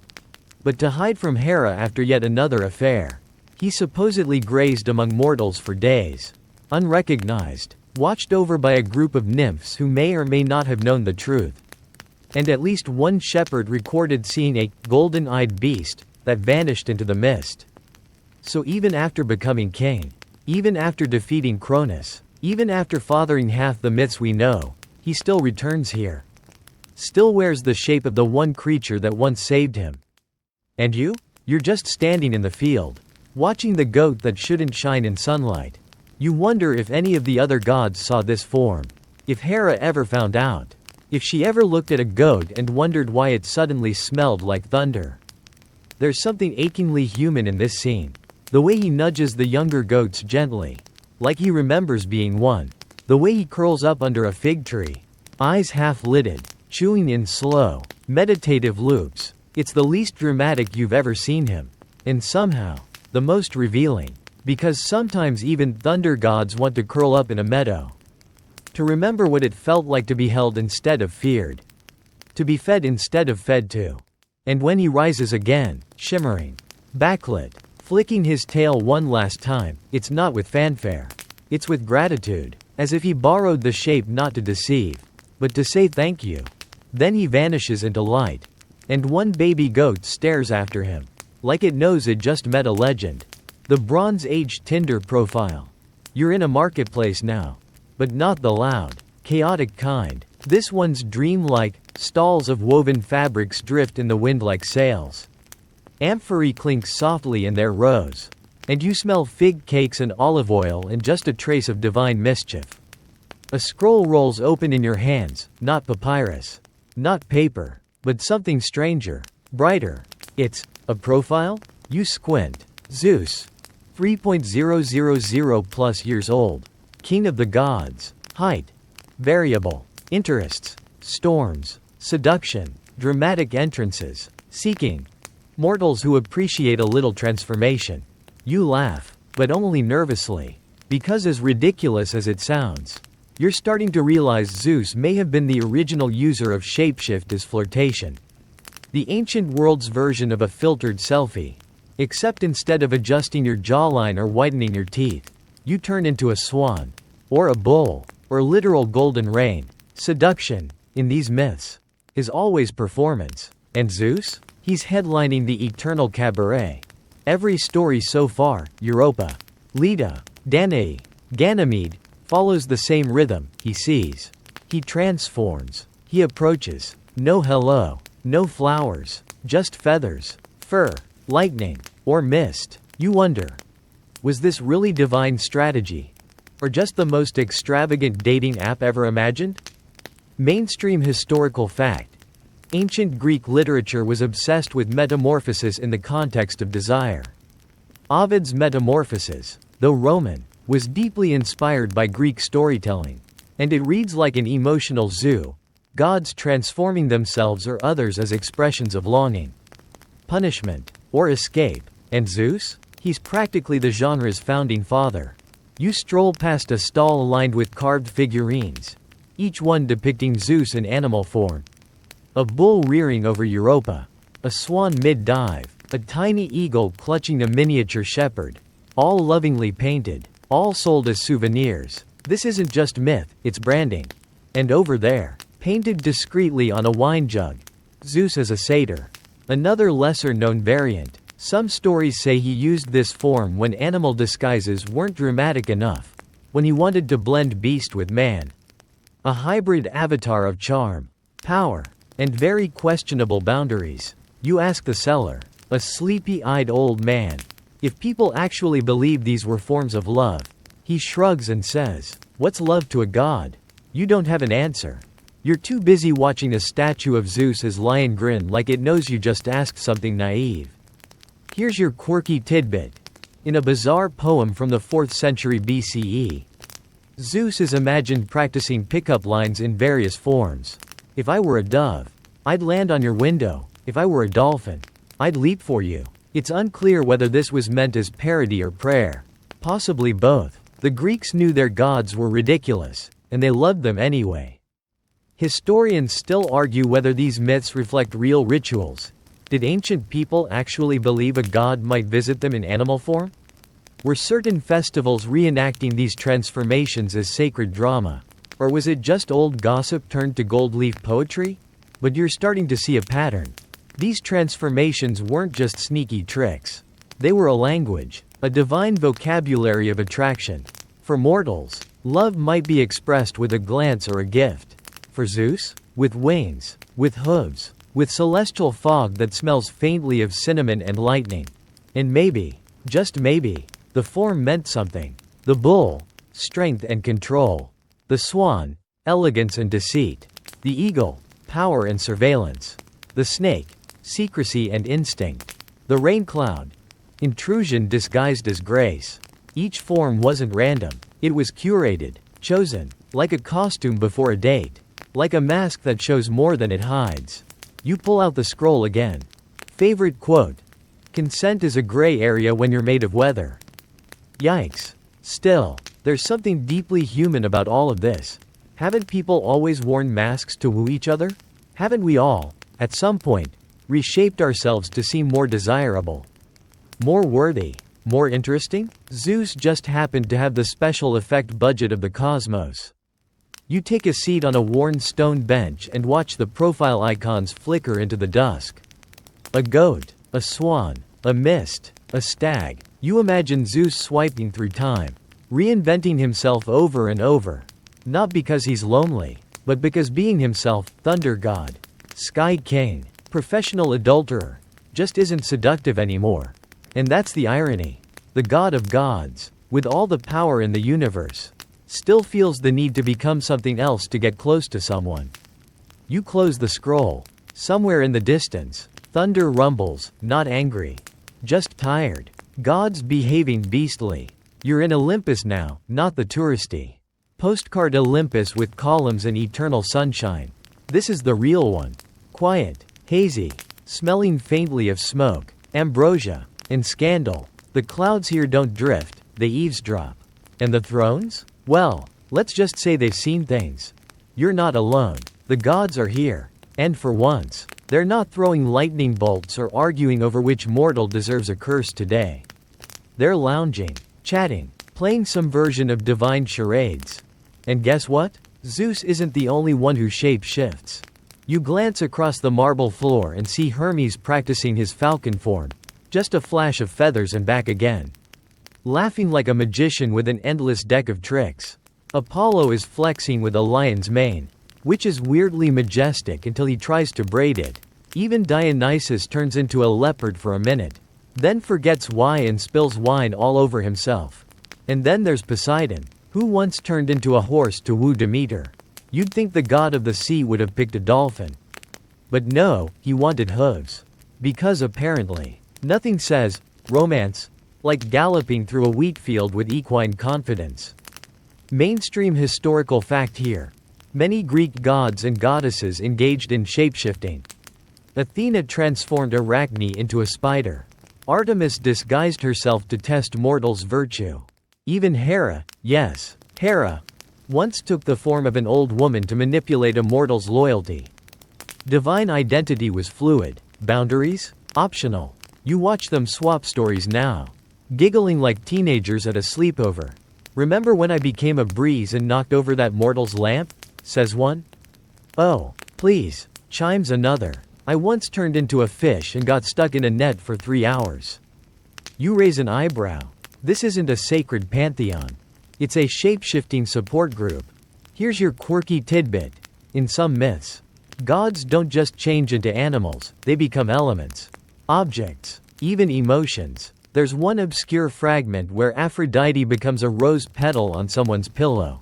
but to hide from Hera after yet another affair. He supposedly grazed among mortals for days, unrecognized, watched over by a group of nymphs who may or may not have known the truth. And at least one shepherd recorded seeing a golden-eyed beast that vanished into the mist. So even after becoming king, even after defeating Cronus, even after fathering half the myths we know, he still returns here. Still wears the shape of the one creature that once saved him. And you? You're just standing in the field, watching the goat that shouldn't shine in sunlight. You wonder if any of the other gods saw this form. If Hera ever found out. If she ever looked at a goat and wondered why it suddenly smelled like thunder. There's something achingly human in this scene. The way he nudges the younger goats gently. Like he remembers being one. The way he curls up under a fig tree. Eyes half-lidded, chewing in slow, meditative loops. It's the least dramatic you've ever seen him. And somehow, the most revealing. Because sometimes even thunder gods want to curl up in a meadow. To remember what it felt like to be held instead of feared. To be fed instead of fed to. And when he rises again, shimmering, backlit, flicking his tail one last time, it's not with fanfare. It's with gratitude, as if he borrowed the shape not to deceive, but to say thank you. Then he vanishes into light. And one baby goat stares after him, like it knows it just met a legend. The Bronze Age Tinder profile. You're in a marketplace now. But not the loud, chaotic kind. This one's dreamlike, stalls of woven fabrics drift in the wind like sails. Amphorae clinks softly in their rows. And you smell fig cakes and olive oil and just a trace of divine mischief. A scroll rolls open in your hands, not papyrus. Not paper. But something stranger, brighter. It's a profile? You squint. Zeus. 3.000 plus years old. King of the gods. Height. Variable. Interests. Storms. Seduction. Dramatic entrances. Seeking. Mortals who appreciate a little transformation. You laugh, but only nervously. Because as ridiculous as it sounds, you're starting to realize Zeus may have been the original user of shapeshift as flirtation. The ancient world's version of a filtered selfie. Except instead of adjusting your jawline or whitening your teeth, you turn into a swan. Or a bull. Or literal golden rain. Seduction, in these myths, is always performance. And Zeus? He's headlining the eternal cabaret. Every story so far, Europa, Leda, Danae, Ganymede, follows the same rhythm. He sees. He transforms. He approaches. No hello. No flowers. Just feathers. Fur. Lightning. Or mist. You wonder. Was this really divine strategy? Or just the most extravagant dating app ever imagined? Mainstream historical fact. Ancient Greek literature was obsessed with metamorphosis in the context of desire. Ovid's Metamorphoses, though Roman, was deeply inspired by Greek storytelling. And it reads like an emotional zoo. gods transforming themselves or others as expressions of longing, punishment, or escape. And Zeus? He's practically the genre's founding father. You stroll past a stall lined with carved figurines, each one depicting Zeus in animal form. A bull rearing over Europa, a swan mid-dive, a tiny eagle clutching a miniature shepherd, all lovingly painted, all sold as souvenirs. This isn't just myth, it's branding. And over there, painted discreetly on a wine jug, Zeus as a satyr. Another lesser-known variant. Some stories say he used this form when animal disguises weren't dramatic enough, when he wanted to blend beast with man. A hybrid avatar of charm, power, and very questionable boundaries. You ask the seller, a sleepy-eyed old man, if people actually believe these were forms of love. He shrugs and says, "What's love to a god?" You don't have an answer. You're too busy watching a statue of Zeus's lion grin like it knows you just asked something naive. Here's your quirky tidbit. In a bizarre poem from the 4th century BCE, Zeus is imagined practicing pickup lines in various forms. If I were a dove, I'd land on your window. If I were a dolphin, I'd leap for you. It's unclear whether this was meant as parody or prayer. Possibly both. The Greeks knew their gods were ridiculous, and they loved them anyway. Historians still argue whether these myths reflect real rituals. Did ancient people actually believe a god might visit them in animal form? Were certain festivals reenacting these transformations as sacred drama? Or was it just old gossip turned to gold leaf poetry? But you're starting to see a pattern. These transformations weren't just sneaky tricks. They were a language, a divine vocabulary of attraction. For mortals, love might be expressed with a glance or a gift. For Zeus, with wings, with hooves, with celestial fog that smells faintly of cinnamon and lightning. And maybe, just maybe, the form meant something. The bull, strength and control. The swan, elegance and deceit. The eagle, power and surveillance. The snake, secrecy and instinct. The rain cloud, intrusion disguised as grace. Each form wasn't random. It was curated, chosen, like a costume before a date. Like a mask that shows more than it hides. You pull out the scroll again. Favorite quote. Consent is a gray area when you're made of weather. Yikes. Still, there's something deeply human about all of this. Haven't people always worn masks to woo each other? Haven't we all, at some point, reshaped ourselves to seem more desirable? More worthy? More interesting? Zeus just happened to have the special effect budget of the cosmos. You take a seat on a worn stone bench and watch the profile icons flicker into the dusk. A goat, a swan, a mist, a stag. You imagine Zeus swiping through time, reinventing himself over and over. Not because he's lonely, but because being himself, thunder god, sky king, professional adulterer, just isn't seductive anymore. And that's the irony. The god of gods, with all the power in the universe, still feels the need to become something else to get close to someone. You close the scroll. Somewhere in the distance, thunder rumbles, not angry. Just tired. Gods behaving beastly. You're in Olympus now, not the touristy postcard Olympus with columns and eternal sunshine. This is the real one. Quiet, hazy, smelling faintly of smoke, ambrosia, and scandal. The clouds here don't drift, they eavesdrop. And the thrones? Well, let's just say they've seen things. You're not alone. The gods are here. And for once, they're not throwing lightning bolts or arguing over which mortal deserves a curse today. They're lounging, chatting, playing some version of divine charades. And guess what? Zeus isn't the only one who shape-shifts. You glance across the marble floor and see Hermes practicing his falcon form. Just a flash of feathers and back again. Laughing like a magician with an endless deck of tricks. Apollo is flexing with a lion's mane, which is weirdly majestic until he tries to braid it. Even Dionysus turns into a leopard for a minute, then forgets why and spills wine all over himself. And then there's Poseidon, who once turned into a horse to woo Demeter. You'd think the god of the sea would have picked a dolphin. But no, he wanted hooves. Because apparently, nothing says romance like galloping through a wheat field with equine confidence. Mainstream historical fact here. Many Greek gods and goddesses engaged in shapeshifting. Athena transformed Arachne into a spider. Artemis disguised herself to test mortals' virtue. Even Hera, yes, Hera, once took the form of an old woman to manipulate a mortal's loyalty. Divine identity was fluid. Boundaries? Optional. You watch them swap stories now. Giggling like teenagers at a sleepover. Remember when I became a breeze and knocked over that mortal's lamp? Says one. Oh, please, chimes another. I once turned into a fish and got stuck in a net for 3 hours. You raise an eyebrow. This isn't a sacred pantheon. It's a shape-shifting support group. Here's your quirky tidbit. In some myths, gods don't just change into animals, they become elements, objects, even emotions. There's one obscure fragment where Aphrodite becomes a rose petal on someone's pillow.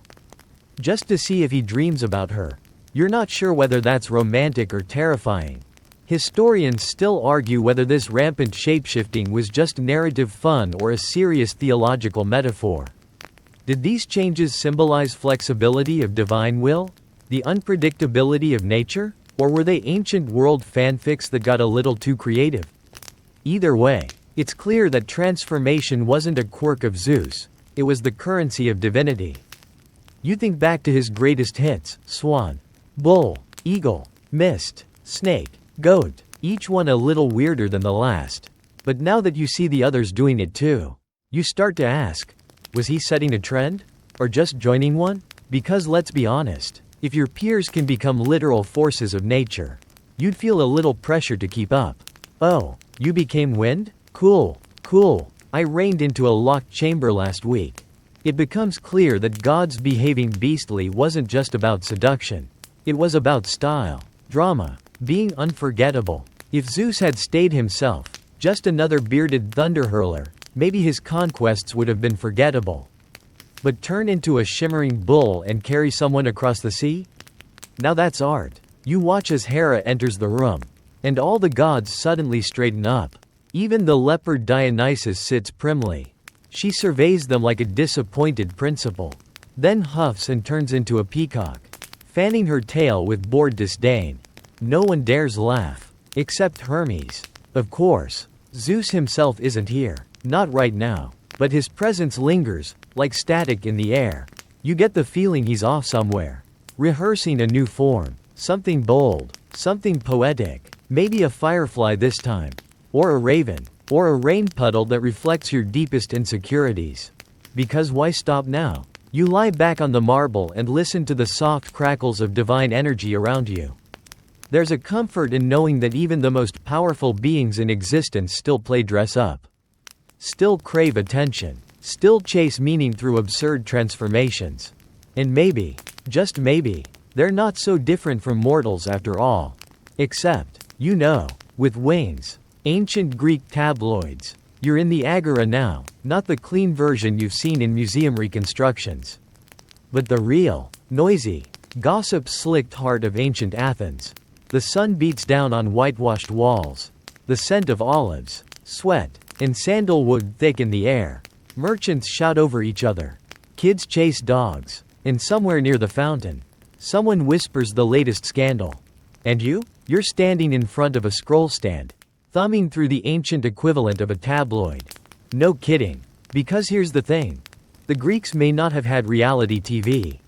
Just to see if he dreams about her. You're not sure whether that's romantic or terrifying. Historians still argue whether this rampant shapeshifting was just narrative fun or a serious theological metaphor. Did these changes symbolize flexibility of divine will? The unpredictability of nature? Or were they ancient world fanfics that got a little too creative? Either way, it's clear that transformation wasn't a quirk of Zeus, it was the currency of divinity. You think back to his greatest hits: swan, bull, eagle, mist, snake, goat, each one a little weirder than the last. But now that you see the others doing it too, you start to ask, was he setting a trend? Or just joining one? Because let's be honest, if your peers can become literal forces of nature, you'd feel a little pressure to keep up. Oh, you became wind? Cool, cool. I reigned into a locked chamber last week. It becomes clear that gods behaving beastly wasn't just about seduction. It was about style, drama, being unforgettable. If Zeus had stayed himself, just another bearded thunderhurler, maybe his conquests would have been forgettable. But turn into a shimmering bull and carry someone across the sea? Now that's art. You watch as Hera enters the room, and all the gods suddenly straighten up. Even the leopard Dionysus sits primly. She surveys them like a disappointed principal, then huffs and turns into a peacock, fanning her tail with bored disdain. No one dares laugh, except Hermes. Of course, Zeus himself isn't here, not right now, but his presence lingers, like static in the air. You get the feeling he's off somewhere, rehearsing a new form, something bold, something poetic, maybe a firefly this time, or a raven, or a rain puddle that reflects your deepest insecurities. Because why stop now? You lie back on the marble and listen to the soft crackles of divine energy around you. There's a comfort in knowing that even the most powerful beings in existence still play dress up. Still crave attention. Still chase meaning through absurd transformations. And maybe, just maybe, they're not so different from mortals after all. Except, with wings. Ancient Greek tabloids. You're in the agora now, not the clean version you've seen in museum reconstructions. But the real, noisy, gossip-slicked heart of ancient Athens. The sun beats down on whitewashed walls. The scent of olives, sweat, and sandalwood thick in the air. Merchants shout over each other. Kids chase dogs. And somewhere near the fountain, someone whispers the latest scandal. And you're standing in front of a scroll stand, thumbing through the ancient equivalent of a tabloid. No kidding. Because here's the thing. The Greeks may not have had reality TV,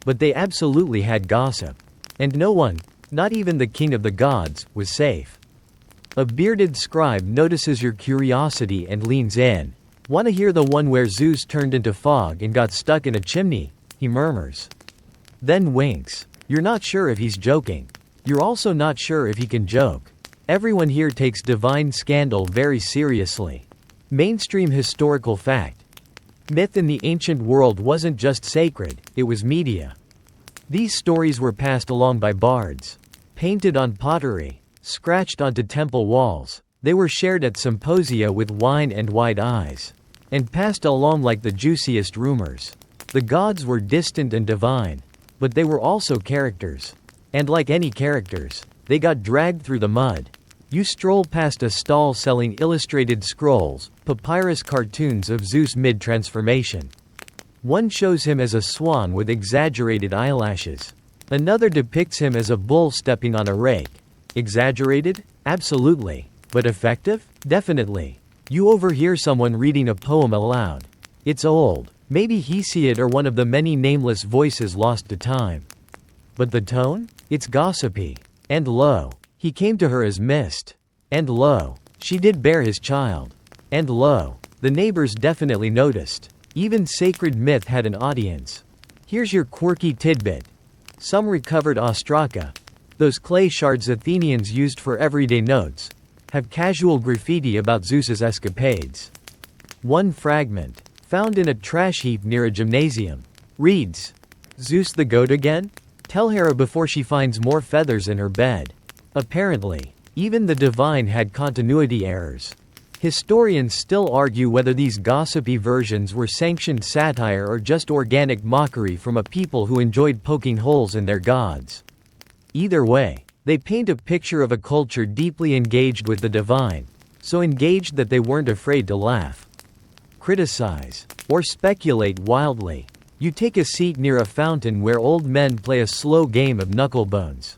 but they absolutely had gossip. And no one, not even the king of the gods, was safe. A bearded scribe notices your curiosity and leans in. "Wanna hear the one where Zeus turned into fog and got stuck in a chimney?" he murmurs. Then winks. You're not sure if he's joking. You're also not sure if he can joke. Everyone here takes divine scandal very seriously. Mainstream historical fact. Myth in the ancient world wasn't just sacred, it was media. These stories were passed along by bards, painted on pottery, scratched onto temple walls. They were shared at symposia with wine and wide eyes, and passed along like the juiciest rumors. The gods were distant and divine, but they were also characters. And like any characters, they got dragged through the mud. You stroll past a stall selling illustrated scrolls, papyrus cartoons of Zeus mid-transformation. One shows him as a swan with exaggerated eyelashes. Another depicts him as a bull stepping on a rake. Exaggerated? Absolutely. But effective? Definitely. You overhear someone reading a poem aloud. It's old. Maybe Hesiod or one of the many nameless voices lost to time. But the tone? It's gossipy. And lo, he came to her as mist. And lo, she did bear his child. And lo, the neighbors definitely noticed. Even sacred myth had an audience. Here's your quirky tidbit. Some recovered ostraka, those clay shards Athenians used for everyday notes, have casual graffiti about Zeus's escapades. One fragment, found in a trash heap near a gymnasium, reads, "Zeus the goat again? Tell Hera before she finds more feathers in her bed." Apparently, even the divine had continuity errors. Historians still argue whether these gossipy versions were sanctioned satire or just organic mockery from a people who enjoyed poking holes in their gods. Either way, they paint a picture of a culture deeply engaged with the divine, so engaged that they weren't afraid to laugh, criticize, or speculate wildly. You take a seat near a fountain where old men play a slow game of knucklebones.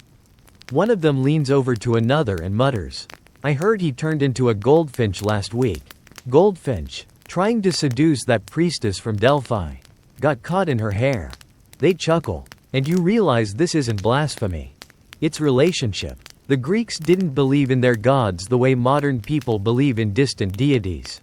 One of them leans over to another and mutters, "I heard he turned into a goldfinch last week." Goldfinch, trying to seduce that priestess from Delphi, got caught in her hair. They chuckle, and you realize this isn't blasphemy. It's relationship. The Greeks didn't believe in their gods the way modern people believe in distant deities.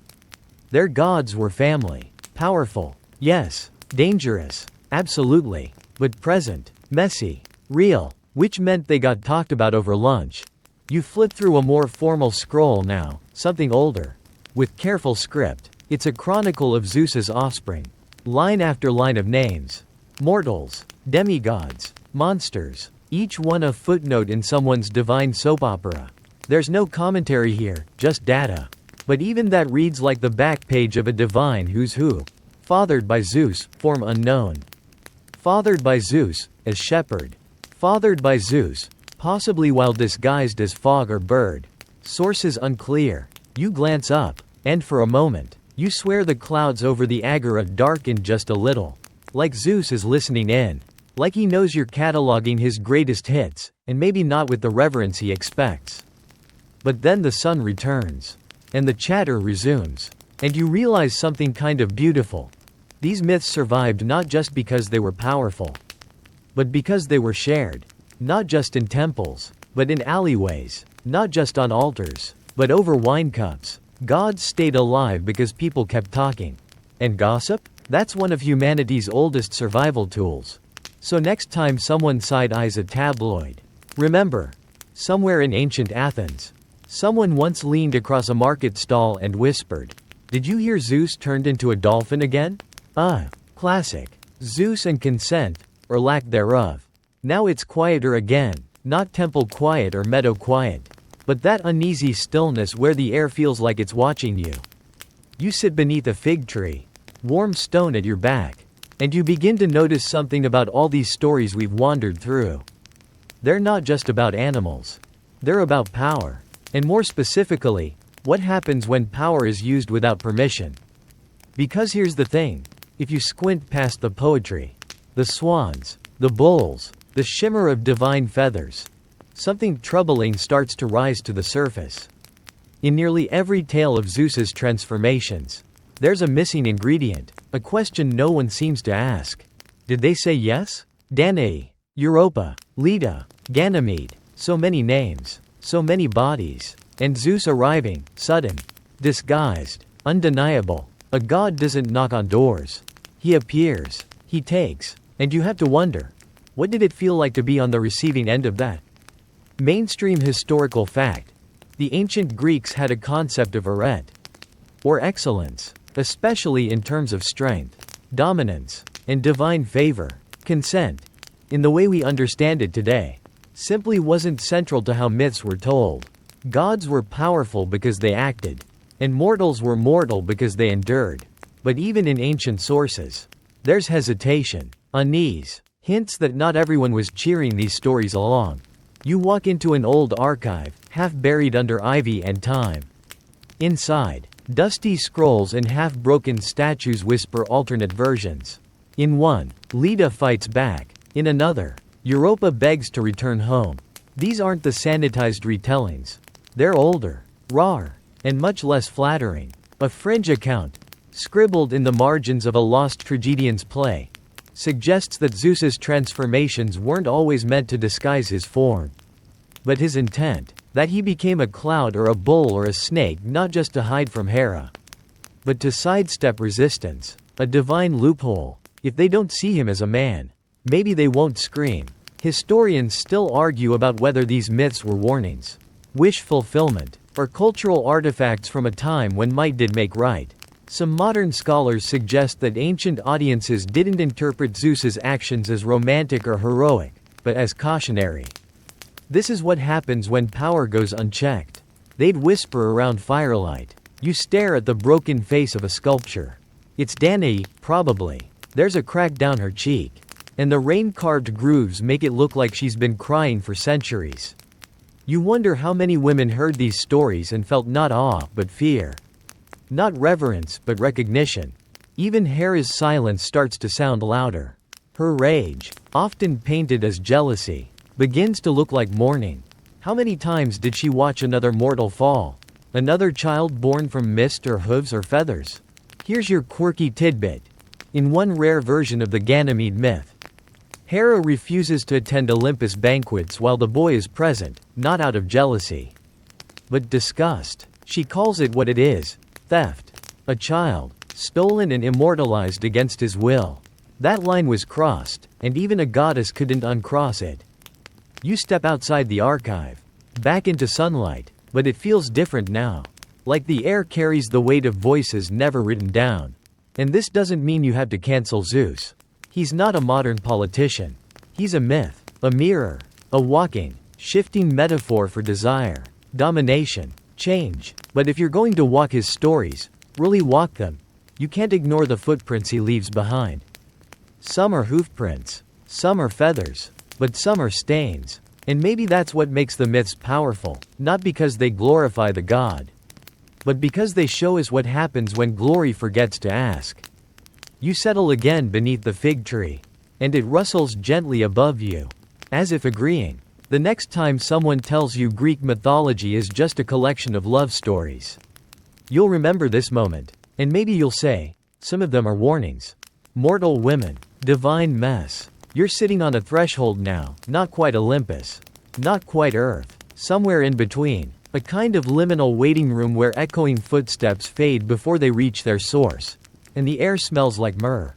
Their gods were family, powerful, yes, dangerous, absolutely, but present, messy, real, which meant they got talked about over lunch. You flip through a more formal scroll now, something older. With careful script, it's a chronicle of Zeus's offspring. Line after line of names. Mortals, demigods, monsters, each one a footnote in someone's divine soap opera. There's no commentary here, just data. But even that reads like the back page of a divine who's who. Fathered by Zeus, form unknown. Fathered by Zeus, as shepherd. Fathered by Zeus, possibly while disguised as fog or bird. Sources unclear. You glance up, and for a moment, you swear the clouds over the agora darken just a little. Like Zeus is listening in. Like he knows you're cataloging his greatest hits, and maybe not with the reverence he expects. But then the sun returns. And the chatter resumes. And you realize something kind of beautiful. These myths survived not just because they were powerful, but because they were shared. Not just in temples, but in alleyways. Not just on altars, but over wine cups. Gods stayed alive because people kept talking. And gossip? That's one of humanity's oldest survival tools. So next time someone side-eyes a tabloid, remember, somewhere in ancient Athens, someone once leaned across a market stall and whispered, "Did you hear Zeus turned into a dolphin again?" Classic. Zeus and consent, or lack thereof. Now it's quieter again, not temple quiet or meadow quiet, but that uneasy stillness where the air feels like it's watching you. You sit beneath a fig tree, warm stone at your back, and you begin to notice something about all these stories we've wandered through. They're not just about animals. They're about power. And more specifically, what happens when power is used without permission. Because here's the thing, if you squint past the poetry, the swans, the bulls, the shimmer of divine feathers, something troubling starts to rise to the surface. In nearly every tale of Zeus's transformations, there's a missing ingredient, a question no one seems to ask. Did they say yes? Danae, Europa, Leda, Ganymede, so many names, so many bodies, and Zeus arriving, sudden, disguised, undeniable. A god doesn't knock on doors. He appears, he takes, and you have to wonder, what did it feel like to be on the receiving end of that? Mainstream historical fact. The ancient Greeks had a concept of arete, or excellence, especially in terms of strength, dominance, and divine favor. Consent, in the way we understand it today, simply wasn't central to how myths were told. Gods were powerful because they acted, and mortals were mortal because they endured. But even in ancient sources, there's hesitation, unease, hints that not everyone was cheering these stories along. You walk into an old archive, half buried under ivy and time. Inside, dusty scrolls and half-broken statues whisper alternate versions. In one, Leda fights back. In another, Europa begs to return home. These aren't the sanitized retellings. They're older, rawer, and much less flattering. A fringe account, scribbled in the margins of a lost tragedian's play, suggests that Zeus's transformations weren't always meant to disguise his form, but his intent, that he became a cloud or a bull or a snake not just to hide from Hera, but to sidestep resistance, a divine loophole. If they don't see him as a man, maybe they won't scream. Historians still argue about whether these myths were warnings, wish fulfillment, or cultural artifacts from a time when might did make right. Some modern scholars suggest that ancient audiences didn't interpret Zeus's actions as romantic or heroic, but as cautionary. This is what happens when power goes unchecked. They'd whisper around firelight. You stare at the broken face of a sculpture. It's Danae, probably. There's a crack down her cheek, and the rain-carved grooves make it look like she's been crying for centuries. You wonder how many women heard these stories and felt not awe but fear. Not reverence but recognition. Even Hera's silence starts to sound louder. Her rage, often painted as jealousy, begins to look like mourning. How many times did she watch another mortal fall? Another child born from mist or hooves or feathers? Here's your quirky tidbit. In one rare version of the Ganymede myth, Hera refuses to attend Olympus banquets while the boy is present, not out of jealousy, but disgust. She calls it what it is: theft. A child, stolen and immortalized against his will. That line was crossed, and even a goddess couldn't uncross it. You step outside the archive, back into sunlight, but it feels different now. Like the air carries the weight of voices never written down. And this doesn't mean you have to cancel Zeus. He's not a modern politician. He's a myth, a mirror, a walking, shifting metaphor for desire, domination, change. But if you're going to walk his stories, really walk them, you can't ignore the footprints he leaves behind. Some are hoofprints, some are feathers, but some are stains. And maybe that's what makes the myths powerful, not because they glorify the god, but because they show us what happens when glory forgets to ask. You settle again beneath the fig tree, and it rustles gently above you, as if agreeing. The next time someone tells you Greek mythology is just a collection of love stories, you'll remember this moment, and maybe you'll say, some of them are warnings. Mortal women, divine mess. You're sitting on a threshold now, not quite Olympus, not quite Earth, somewhere in between. A kind of liminal waiting room where echoing footsteps fade before they reach their source, and the air smells like myrrh,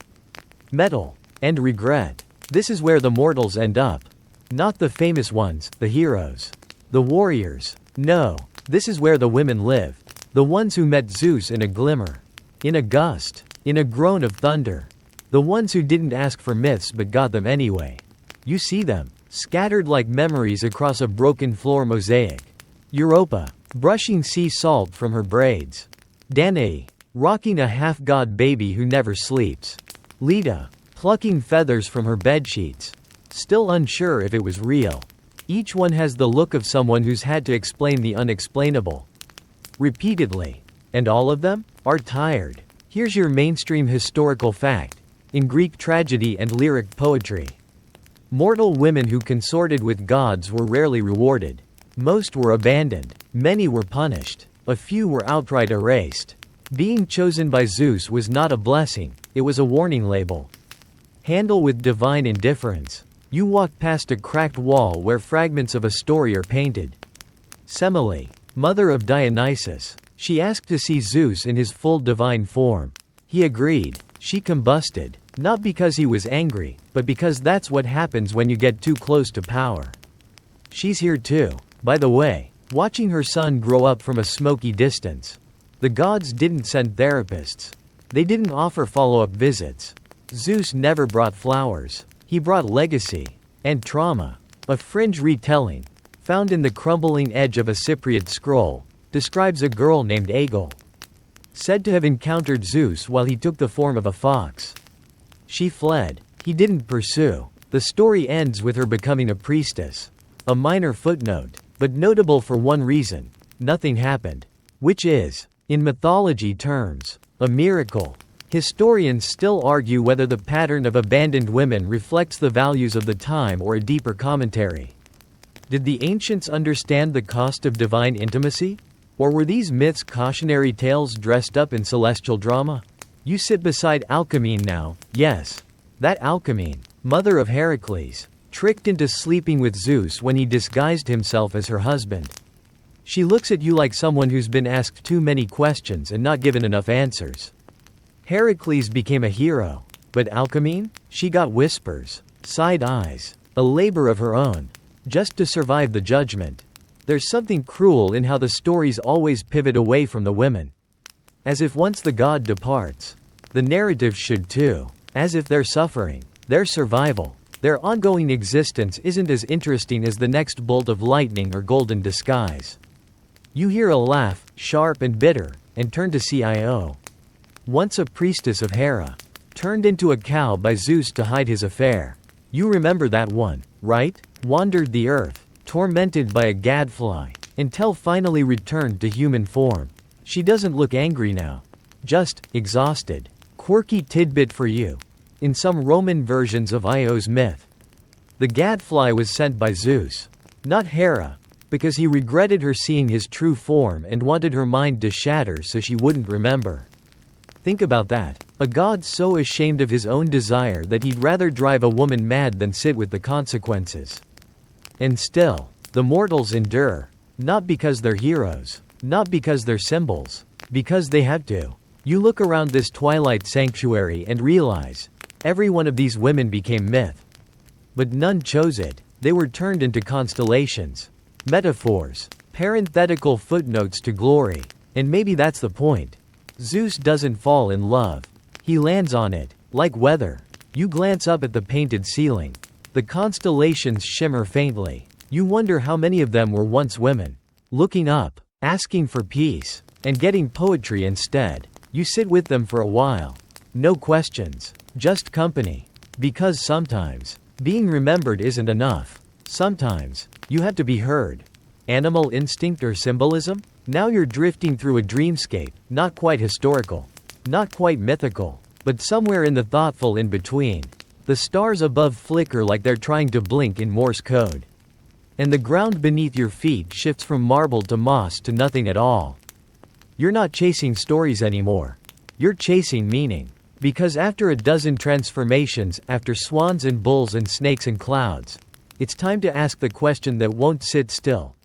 metal, and regret. This is where the mortals end up. Not the famous ones, the heroes, the warriors. No, this is where the women live. The ones who met Zeus in a glimmer, in a gust, in a groan of thunder. The ones who didn't ask for myths but got them anyway. You see them, scattered like memories across a broken floor mosaic. Europa, brushing sea salt from her braids. Danae, rocking a half-god baby who never sleeps. Leda, plucking feathers from her bedsheets, still unsure if it was real. Each one has the look of someone who's had to explain the unexplainable, repeatedly. And all of them are tired. Here's your mainstream historical fact. In Greek tragedy and lyric poetry, mortal women who consorted with gods were rarely rewarded. Most were abandoned, many were punished, a few were outright erased. Being chosen by Zeus was not a blessing, it was a warning label. Handle with divine indifference. You walk past a cracked wall where fragments of a story are painted. Semele, mother of Dionysus, she asked to see Zeus in his full divine form. He agreed. She combusted, not because he was angry, but because that's what happens when you get too close to power. She's here too, by the way, watching her son grow up from a smoky distance. The gods didn't send therapists. They didn't offer follow-up visits. Zeus never brought flowers. He brought legacy and trauma. A fringe retelling, found in the crumbling edge of a Cypriot scroll, describes a girl named Aegle, said to have encountered Zeus while he took the form of a fox. She fled. He didn't pursue. The story ends with her becoming a priestess. A minor footnote, but notable for one reason: nothing happened. Which is, in mythology terms, a miracle. Historians still argue whether the pattern of abandoned women reflects the values of the time or a deeper commentary. Did the ancients understand the cost of divine intimacy? Or were these myths cautionary tales dressed up in celestial drama? You sit beside Alcmene now, yes. That Alcmene, mother of Heracles, tricked into sleeping with Zeus when he disguised himself as her husband. She looks at you like someone who's been asked too many questions and not given enough answers. Heracles became a hero, but Alcmene? She got whispers, side eyes, a labor of her own, just to survive the judgment. There's something cruel in how the stories always pivot away from the women. As if once the god departs, the narrative should too. As if their suffering, their survival, their ongoing existence isn't as interesting as the next bolt of lightning or golden disguise. You hear a laugh, sharp and bitter, and turn to CIO. Once a priestess of Hera, turned into a cow by Zeus to hide his affair. You remember that one, right? Wandered the earth, tormented by a gadfly, until finally returned to human form. She doesn't look angry now. Just exhausted. Quirky tidbit for you. In some Roman versions of Io's myth, the gadfly was sent by Zeus, not Hera, because he regretted her seeing his true form and wanted her mind to shatter so she wouldn't remember. Think about that. A god so ashamed of his own desire that he'd rather drive a woman mad than sit with the consequences. And still, the mortals endure. Not because they're heroes. Not because they're symbols. Because they have to. You look around this twilight sanctuary and realize, every one of these women became myth. But none chose it. They were turned into constellations. Metaphors. Parenthetical footnotes to glory. And maybe that's the point. Zeus doesn't fall in love. He lands on it, like weather. You glance up at the painted ceiling. The constellations shimmer faintly. You wonder how many of them were once women. Looking up, asking for peace, and getting poetry instead. You sit with them for a while. No questions, just company. Because sometimes, being remembered isn't enough. Sometimes, you have to be heard. Animal instinct or symbolism? Now you're drifting through a dreamscape, not quite historical, not quite mythical, but somewhere in the thoughtful in between. The stars above flicker like they're trying to blink in Morse code. And the ground beneath your feet shifts from marble to moss to nothing at all. You're not chasing stories anymore. You're chasing meaning. Because after a dozen transformations, after swans and bulls and snakes and clouds, it's time to ask the question that won't sit still.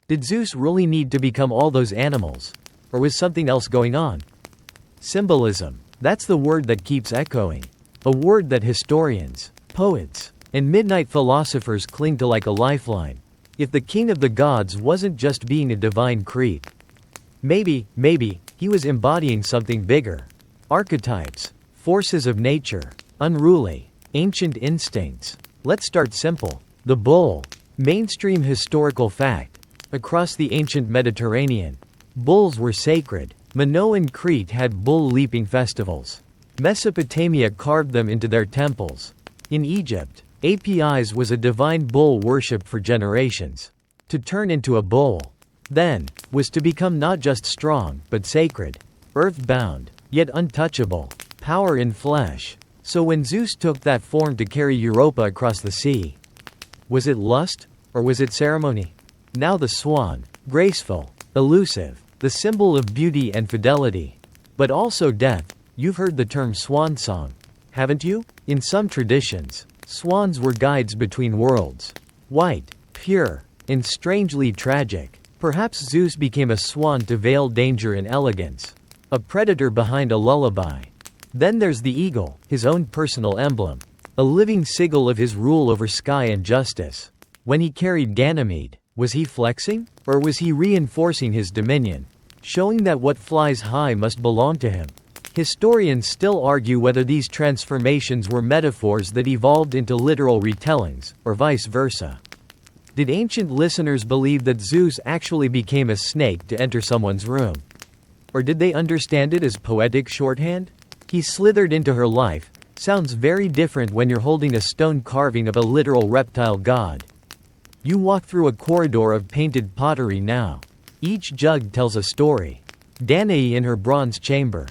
Did Zeus really need to become all those animals? Or was something else going on? Symbolism. That's the word that keeps echoing. A word that historians, poets, and midnight philosophers cling to like a lifeline. If the king of the gods wasn't just being a divine creep, maybe, he was embodying something bigger. Archetypes, forces of nature, unruly, ancient instincts. Let's start simple. The bull. Mainstream historical fact. Across the ancient Mediterranean, bulls were sacred. Minoan Crete had bull-leaping festivals. Mesopotamia carved them into their temples. In Egypt, Apis was a divine bull worshipped for generations. To turn into a bull, then, was to become not just strong, but sacred. Earth-bound, yet untouchable. Power in flesh. So when Zeus took that form to carry Europa across the sea, was it lust, or was it ceremony? Now the swan, graceful, elusive, the symbol of beauty and fidelity. But also death. You've heard the term swan song, haven't you? In some traditions, swans were guides between worlds. White, pure, and strangely tragic. Perhaps Zeus became a swan to veil danger and elegance. A predator behind a lullaby. Then there's the eagle, his own personal emblem. A living sigil of his rule over sky and justice. When he carried Ganymede, was he flexing? Or was he reinforcing his dominion? Showing that what flies high must belong to him. Historians still argue whether these transformations were metaphors that evolved into literal retellings, or vice versa. Did ancient listeners believe that Zeus actually became a snake to enter someone's room? Or did they understand it as poetic shorthand? He slithered into her life. Sounds very different when you're holding a stone carving of a literal reptile god. You walk through a corridor of painted pottery now. Each jug tells a story. Danae in her bronze chamber.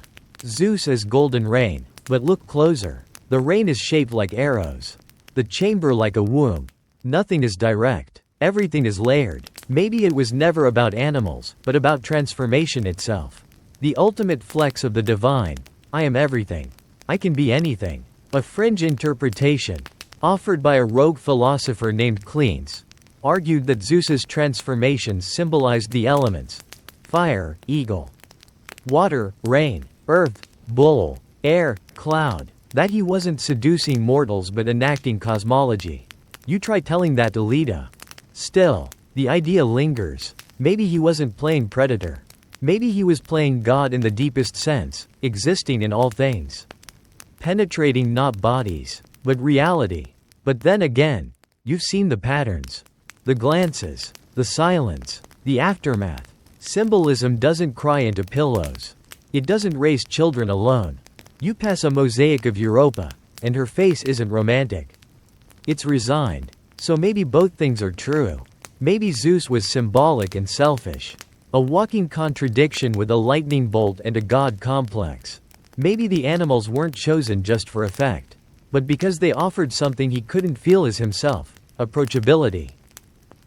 Zeus as golden rain, but look closer. The rain is shaped like arrows. The chamber like a womb. Nothing is direct. Everything is layered. Maybe it was never about animals, but about transformation itself. The ultimate flex of the divine. I am everything. I can be anything. A fringe interpretation, offered by a rogue philosopher named Cleans, argued that Zeus's transformations symbolized the elements: fire, eagle; water, rain; earth, bull; air, cloud; that he wasn't seducing mortals but enacting cosmology. You try telling that to Leda. Still, the idea lingers. Maybe he wasn't playing Predator. Maybe he was playing God in the deepest sense, existing in all things. Penetrating not bodies, but reality. But then again, you've seen the patterns. The glances, the silence, the aftermath. Symbolism doesn't cry into pillows. It doesn't raise children alone. You pass a mosaic of Europa, and her face isn't romantic. It's resigned. So maybe both things are true. Maybe Zeus was symbolic and selfish. A walking contradiction with a lightning bolt and a god complex. Maybe the animals weren't chosen just for effect, but because they offered something he couldn't feel as himself: approachability,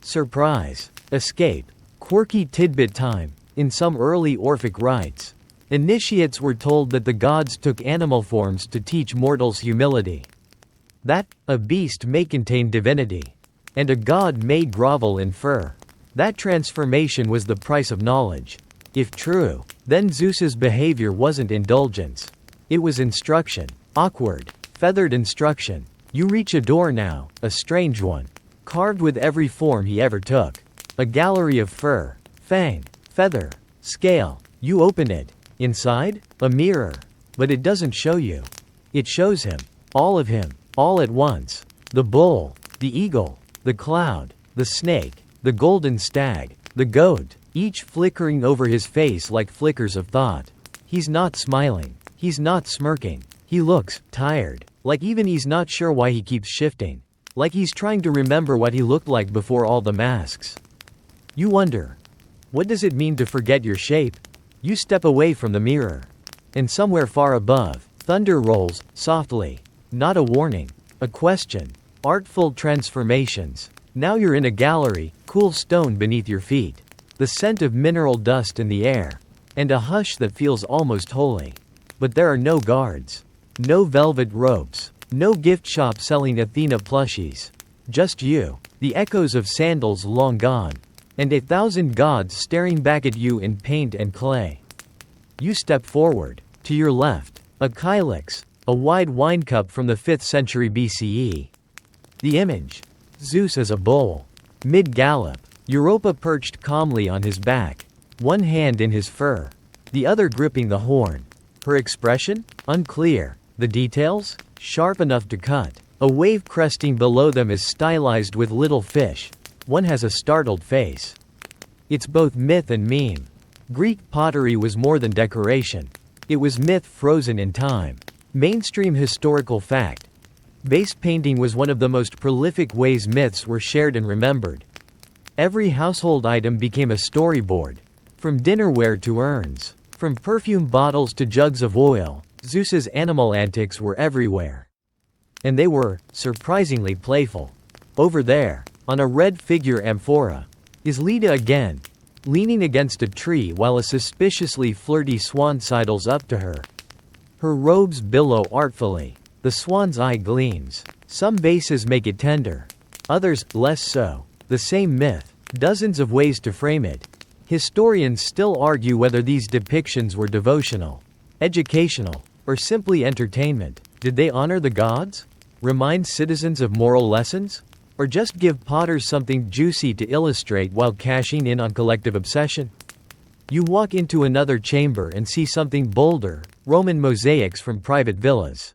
surprise, escape, quirky tidbit time. In some early Orphic rites, initiates were told that the gods took animal forms to teach mortals humility. That a beast may contain divinity, and a god may grovel in fur. That transformation was the price of knowledge. If true, then Zeus's behavior wasn't indulgence. It was instruction. Awkward, feathered instruction. You reach a door now, a strange one, carved with every form he ever took. A gallery of fur, fang, feather, scale. You open it. Inside, a mirror. But it doesn't show you. It shows him. All of him. All at once. The bull, the eagle, the cloud, the snake, the golden stag, the goat, each flickering over his face like flickers of thought. He's not smiling. He's not smirking. He looks tired, like even he's not sure why he keeps shifting. Like he's trying to remember what he looked like before all the masks. You wonder, what does it mean to forget your shape? You step away from the mirror. And somewhere far above, thunder rolls, softly. Not a warning. A question. Artful transformations. Now you're in a gallery, cool stone beneath your feet. The scent of mineral dust in the air. And a hush that feels almost holy. But there are no guards. No velvet ropes. No gift shop selling Athena plushies. Just you. The echoes of sandals long gone. And 1,000 gods staring back at you in paint and clay. You step forward. To your left, a kylix, a wide wine cup from the 5th century BCE. The image. Zeus as a bull. Mid-gallop. Europa perched calmly on his back. One hand in his fur. The other gripping the horn. Her expression? Unclear. The details? Sharp enough to cut. A wave cresting below them is stylized with little fish. One has a startled face. It's both myth and meme. Greek pottery was more than decoration. It was myth frozen in time. Mainstream historical fact. Base painting was one of the most prolific ways myths were shared and remembered. Every household item became a storyboard. From dinnerware to urns. From perfume bottles to jugs of oil, Zeus's animal antics were everywhere. And they were, surprisingly playful. Over there, on a red figure amphora, is Leda again, leaning against a tree while a suspiciously flirty swan sidles up to her. Her robes billow artfully. The swan's eye gleams. Some vases make it tender. Others, less so. The same myth. Dozens of ways to frame it. Historians still argue whether these depictions were devotional, educational, or simply entertainment. Did they honor the gods? Remind citizens of moral lessons? Or just give potters something juicy to illustrate while cashing in on collective obsession? You walk into another chamber and see something bolder, Roman mosaics from private villas.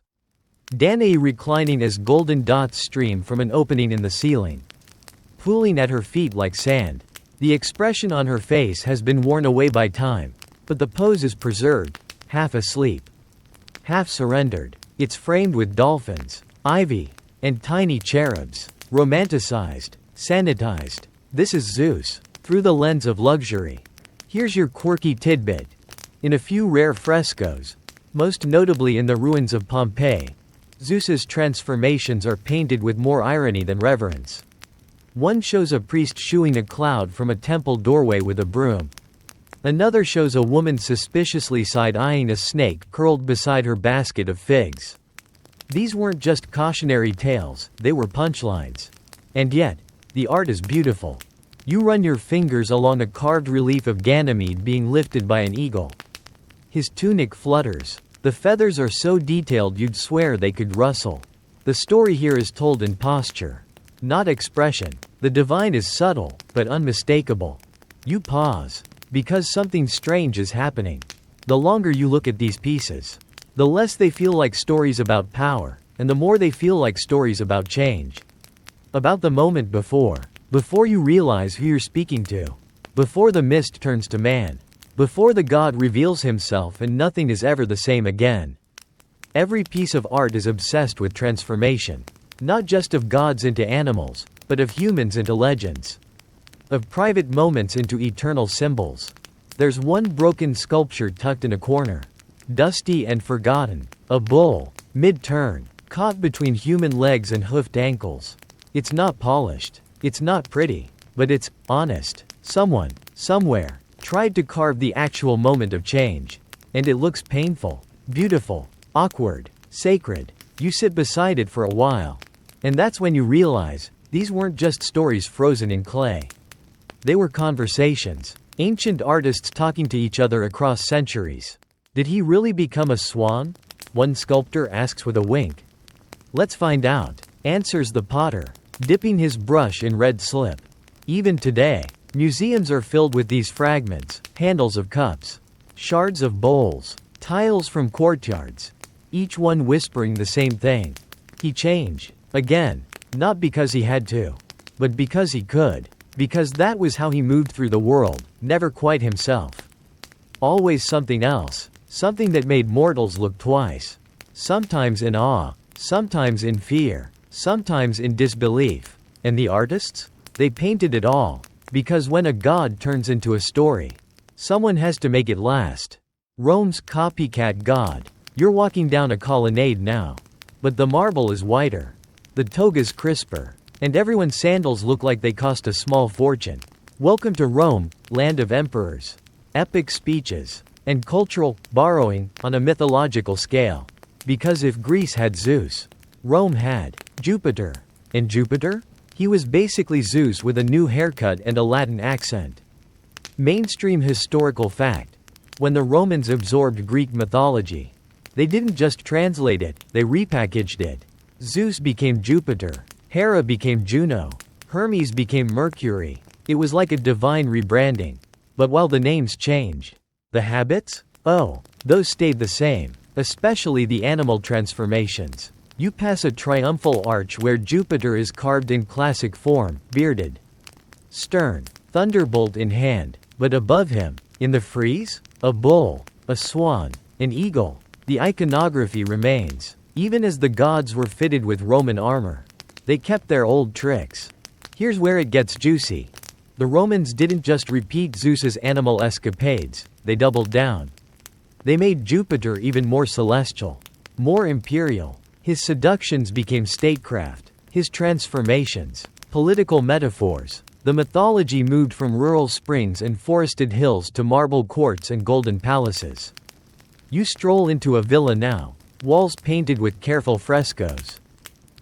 Danae reclining as golden dots stream from an opening in the ceiling, pooling at her feet like sand. The expression on her face has been worn away by time, but the pose is preserved, half asleep, half surrendered. It's framed with dolphins, ivy, and tiny cherubs. Romanticized, sanitized. This is Zeus, through the lens of luxury. Here's your quirky tidbit. In a few rare frescoes, Most notably in the ruins of Pompeii, Zeus's transformations are painted with more irony than reverence. One shows a priest shooing a cloud from a temple doorway with a broom. Another shows a woman suspiciously side-eyeing a snake curled beside her basket of figs. These weren't just cautionary tales, they were punchlines. And yet, the art is beautiful. You run your fingers along a carved relief of Ganymede being lifted by an eagle. His tunic flutters. The feathers are so detailed you'd swear they could rustle. The story here is told in posture, not expression. The divine is subtle, but unmistakable. You pause, because something strange is happening. The longer you look at these pieces, the less they feel like stories about power, and the more they feel like stories about change. About the moment before you realize who you're speaking to. Before the mist turns to man. Before the god reveals himself and nothing is ever the same again. Every piece of art is obsessed with transformation. Not just of gods into animals, but of humans into legends. Of private moments into eternal symbols. There's one broken sculpture tucked in a corner. Dusty and forgotten. A bull, mid-turn, caught between human legs and hoofed ankles. It's not polished. It's not pretty. But it's honest. Someone, somewhere, tried to carve the actual moment of change. And it looks painful, beautiful, awkward, sacred. You sit beside it for a while. And that's when you realize, these weren't just stories frozen in clay. They were conversations. Ancient artists talking to each other across centuries. Did he really become a swan? One sculptor asks with a wink. Let's find out, answers the potter, dipping his brush in red slip. Even today, museums are filled with these fragments, handles of cups, shards of bowls, tiles from courtyards, each one whispering the same thing. He changed, again, not because he had to, but because he could, because that was how he moved through the world, never quite himself. Always something else, something that made mortals look twice, sometimes in awe, sometimes in fear, sometimes in disbelief. And the artists? They painted it all. Because when a god turns into a story, someone has to make it last. Rome's copycat god. You're walking down a colonnade now. But the marble is whiter. The toga's crisper. And everyone's sandals look like they cost a small fortune. Welcome to Rome, land of emperors. Epic speeches. And cultural borrowing on a mythological scale. Because if Greece had Zeus, Rome had Jupiter. And Jupiter? He was basically Zeus with a new haircut and a Latin accent. Mainstream historical fact. When the Romans absorbed Greek mythology, they didn't just translate it, they repackaged it. Zeus became Jupiter. Hera became Juno. Hermes became Mercury. It was like a divine rebranding. But while the names changed, the habits? Oh, those stayed the same. Especially the animal transformations. You pass a triumphal arch where Jupiter is carved in classic form, bearded, stern, thunderbolt in hand, but above him, in the frieze, a bull, a swan, an eagle. The iconography remains, even as the gods were fitted with Roman armor. They kept their old tricks. Here's where it gets juicy. The Romans didn't just repeat Zeus's animal escapades, they doubled down. They made Jupiter even more celestial, more imperial. His seductions became statecraft, his transformations, political metaphors. The mythology moved from rural springs and forested hills to marble courts and golden palaces. You stroll into a villa now, walls painted with careful frescoes.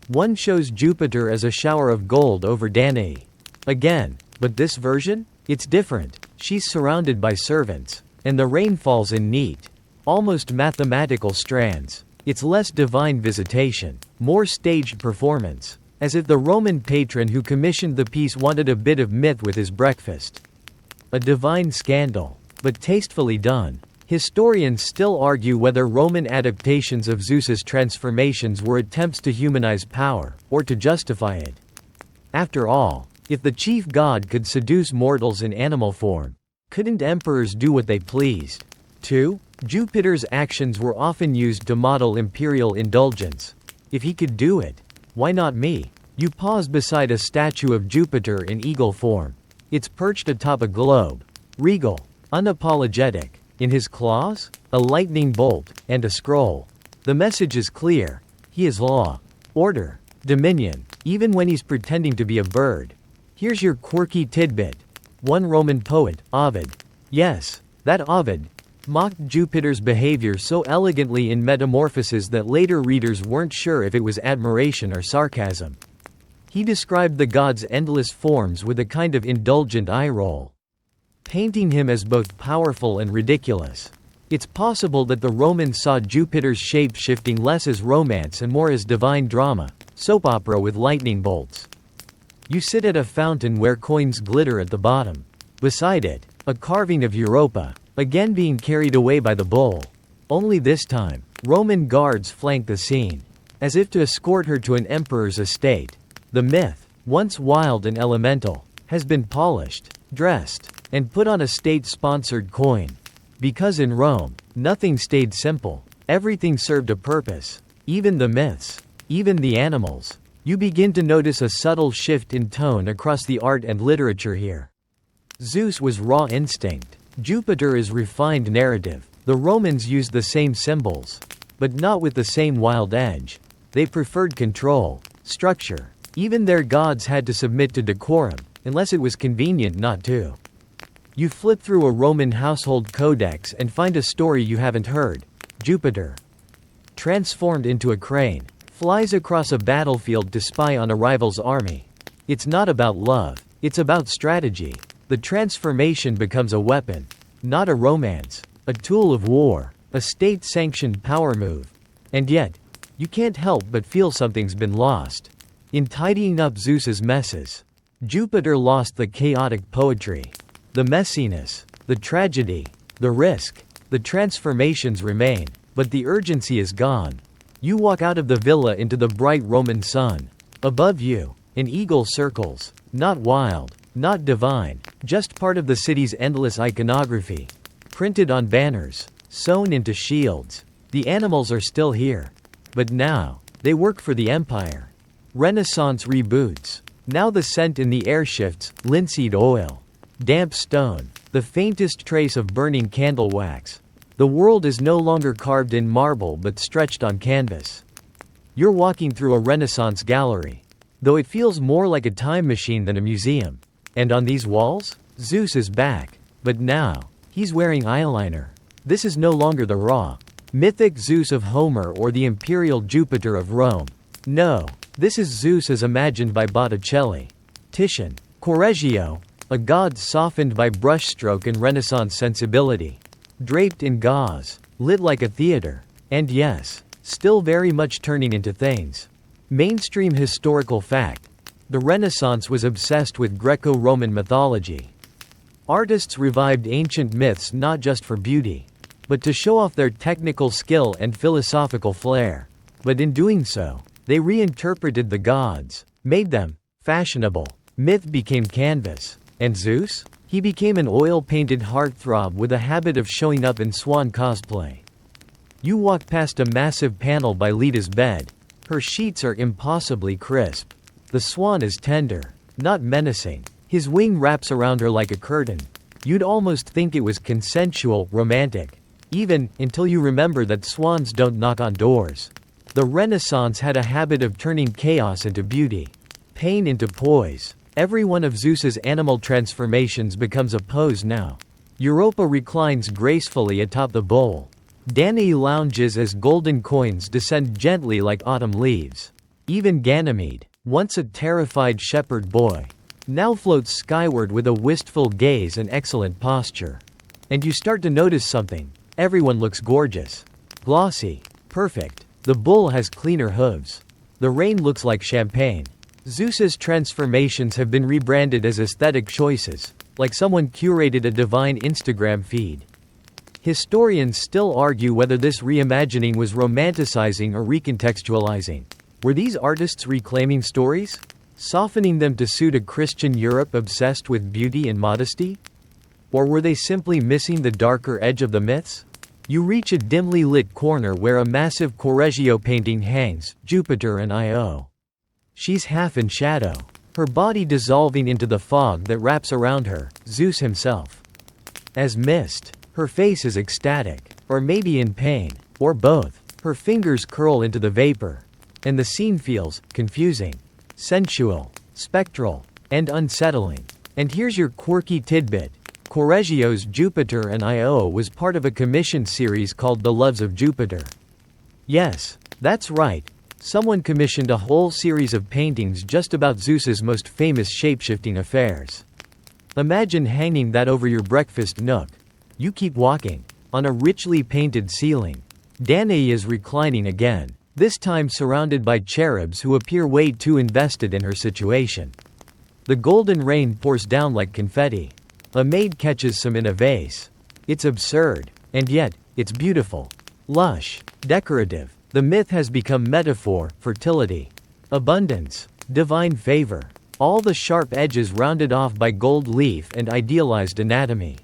One shows Jupiter as a shower of gold over Danae. Again, but this version? It's different. She's surrounded by servants, and the rain falls in neat, almost mathematical strands. It's less divine visitation, more staged performance, as if the Roman patron who commissioned the piece wanted a bit of myth with his breakfast. A divine scandal, but tastefully done. Historians still argue whether Roman adaptations of Zeus's transformations were attempts to humanize power, or to justify it. After all, if the chief god could seduce mortals in animal form, couldn't emperors do what they pleased? 2. Jupiter's actions were often used to model imperial indulgence. If he could do it, why not me? You pause beside a statue of Jupiter in eagle form. It's perched atop a globe. Regal, unapologetic. In his claws? a lightning bolt, and a scroll. The message is clear. He is law, order, dominion, even when he's pretending to be a bird. Here's your quirky tidbit. One Roman poet, Ovid. Yes, that Ovid. Mocked Jupiter's behavior so elegantly in Metamorphoses that later readers weren't sure if it was admiration or sarcasm. He described the god's endless forms with a kind of indulgent eye roll, painting him as both powerful and ridiculous. It's possible that the Romans saw Jupiter's shape-shifting less as romance and more as divine drama, soap opera with lightning bolts. You sit at a fountain where coins glitter at the bottom. Beside it, a carving of Europa, again being carried away by the bull. Only this time, Roman guards flank the scene, as if to escort her to an emperor's estate. The myth, once wild and elemental, has been polished, dressed, and put on a state-sponsored coin. Because in Rome, nothing stayed simple. Everything served a purpose. Even the myths. Even the animals. You begin to notice a subtle shift in tone across the art and literature here. Zeus was raw instinct. Jupiter is refined narrative. The Romans used the same symbols, but not with the same wild edge. They preferred control, structure. Even their gods had to submit to decorum, unless it was convenient not to. You flip through a Roman household codex and find a story you haven't heard. Jupiter, transformed into a crane, flies across a battlefield to spy on a rival's army. It's not about love, it's about strategy. The transformation becomes a weapon, not a romance, a tool of war, a state-sanctioned power move. And yet, you can't help but feel something's been lost. In tidying up Zeus's messes, Jupiter lost the chaotic poetry. The messiness, the tragedy, the risk, the transformations remain, but the urgency is gone. You walk out of the villa into the bright Roman sun. Above you, an eagle circles, not wild, not divine, just part of the city's endless iconography. Printed on banners, sewn into shields. The animals are still here. But now, they work for the empire. Renaissance reboots. Now the scent in the air shifts, linseed oil, damp stone, the faintest trace of burning candle wax. The world is no longer carved in marble but stretched on canvas. You're walking through a Renaissance gallery, though it feels more like a time machine than a museum. And on these walls, Zeus is back. But now, he's wearing eyeliner. This is no longer the raw, mythic Zeus of Homer or the imperial Jupiter of Rome. No, this is Zeus as imagined by Botticelli, Titian, Correggio, a god softened by brushstroke and Renaissance sensibility. Draped in gauze, lit like a theater, and yes, still very much turning into things. Mainstream historical fact. The Renaissance was obsessed with Greco-Roman mythology. Artists revived ancient myths not just for beauty, but to show off their technical skill and philosophical flair. But in doing so, they reinterpreted the gods, made them fashionable. Myth became canvas. And Zeus? He became an oil-painted heartthrob with a habit of showing up in swan cosplay. You walk past a massive panel by Leda's bed. Her sheets are impossibly crisp. The swan is tender, not menacing. His wing wraps around her like a curtain. You'd almost think it was consensual, romantic. Even, until you remember that swans don't knock on doors. The Renaissance had a habit of turning chaos into beauty, pain into poise. Every one of Zeus's animal transformations becomes a pose now. Europa reclines gracefully atop the bowl. Danae lounges as golden coins descend gently like autumn leaves. Even Ganymede, once a terrified shepherd boy, now floats skyward with a wistful gaze and excellent posture. And you start to notice something. Everyone looks gorgeous. Glossy. Perfect. The bull has cleaner hooves. The rain looks like champagne. Zeus's transformations have been rebranded as aesthetic choices, like someone curated a divine Instagram feed. Historians still argue whether this reimagining was romanticizing or recontextualizing. Were these artists reclaiming stories, softening them to suit a Christian Europe obsessed with beauty and modesty? Or were they simply missing the darker edge of the myths? You reach a dimly lit corner where a massive Correggio painting hangs, Jupiter and Io. She's half in shadow, her body dissolving into the fog that wraps around her, Zeus himself. As mist, Her face is ecstatic, or maybe in pain, or both. Her fingers curl into the vapor. And the scene feels confusing, sensual, spectral, and unsettling. And here's your quirky tidbit. Correggio's Jupiter and Io was part of a commissioned series called The Loves of Jupiter. Yes, that's right. Someone commissioned a whole series of paintings just about Zeus's most famous shape-shifting affairs. Imagine hanging that over your breakfast nook. You keep walking. On a richly painted ceiling, Danae is reclining again, this time surrounded by cherubs who appear way too invested in her situation. The golden rain pours down like confetti. A maid catches some in a vase. It's absurd, and yet, it's beautiful. Lush, decorative. The myth has become metaphor, fertility, abundance, divine favor. All the sharp edges rounded off by gold leaf and idealized anatomy.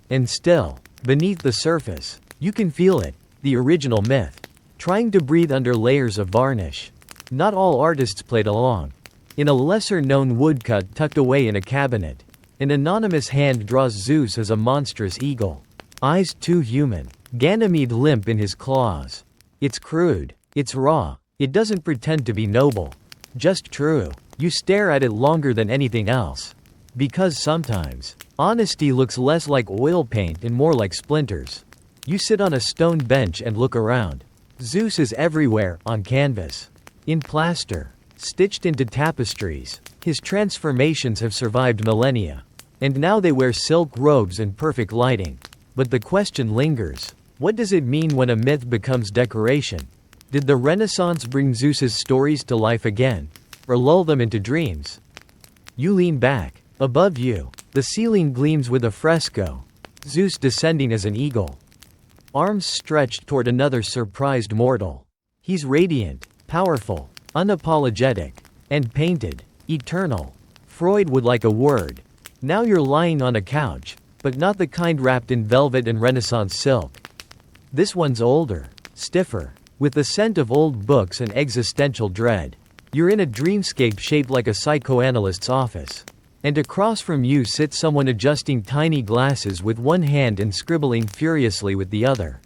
And still, beneath the surface, you can feel it, the original myth, trying to breathe under layers of varnish. Not all artists played along. In a lesser-known woodcut tucked away in a cabinet, an anonymous hand draws Zeus as a monstrous eagle. Eyes too human. Ganymede limp in his claws. It's crude. It's raw. It doesn't pretend to be noble. Just true. You stare at it longer than anything else. Because sometimes, honesty looks less like oil paint and more like splinters. You sit on a stone bench and look around. Zeus is everywhere, on canvas, in plaster, stitched into tapestries. His transformations have survived millennia. And now they wear silk robes and perfect lighting. But the question lingers. What does it mean when a myth becomes decoration? Did the Renaissance bring Zeus's stories to life again? Or lull them into dreams? You lean back. Above you, the ceiling gleams with a fresco. Zeus descending as an eagle. Arms stretched toward another surprised mortal. He's radiant, powerful, unapologetic, and painted. Eternal. Freud would like a word. Now you're lying on a couch, but not the kind wrapped in velvet and Renaissance silk. This one's older, stiffer, with the scent of old books and existential dread. You're in a dreamscape shaped like a psychoanalyst's office. And across from you sits someone adjusting tiny glasses with one hand and scribbling furiously with the other.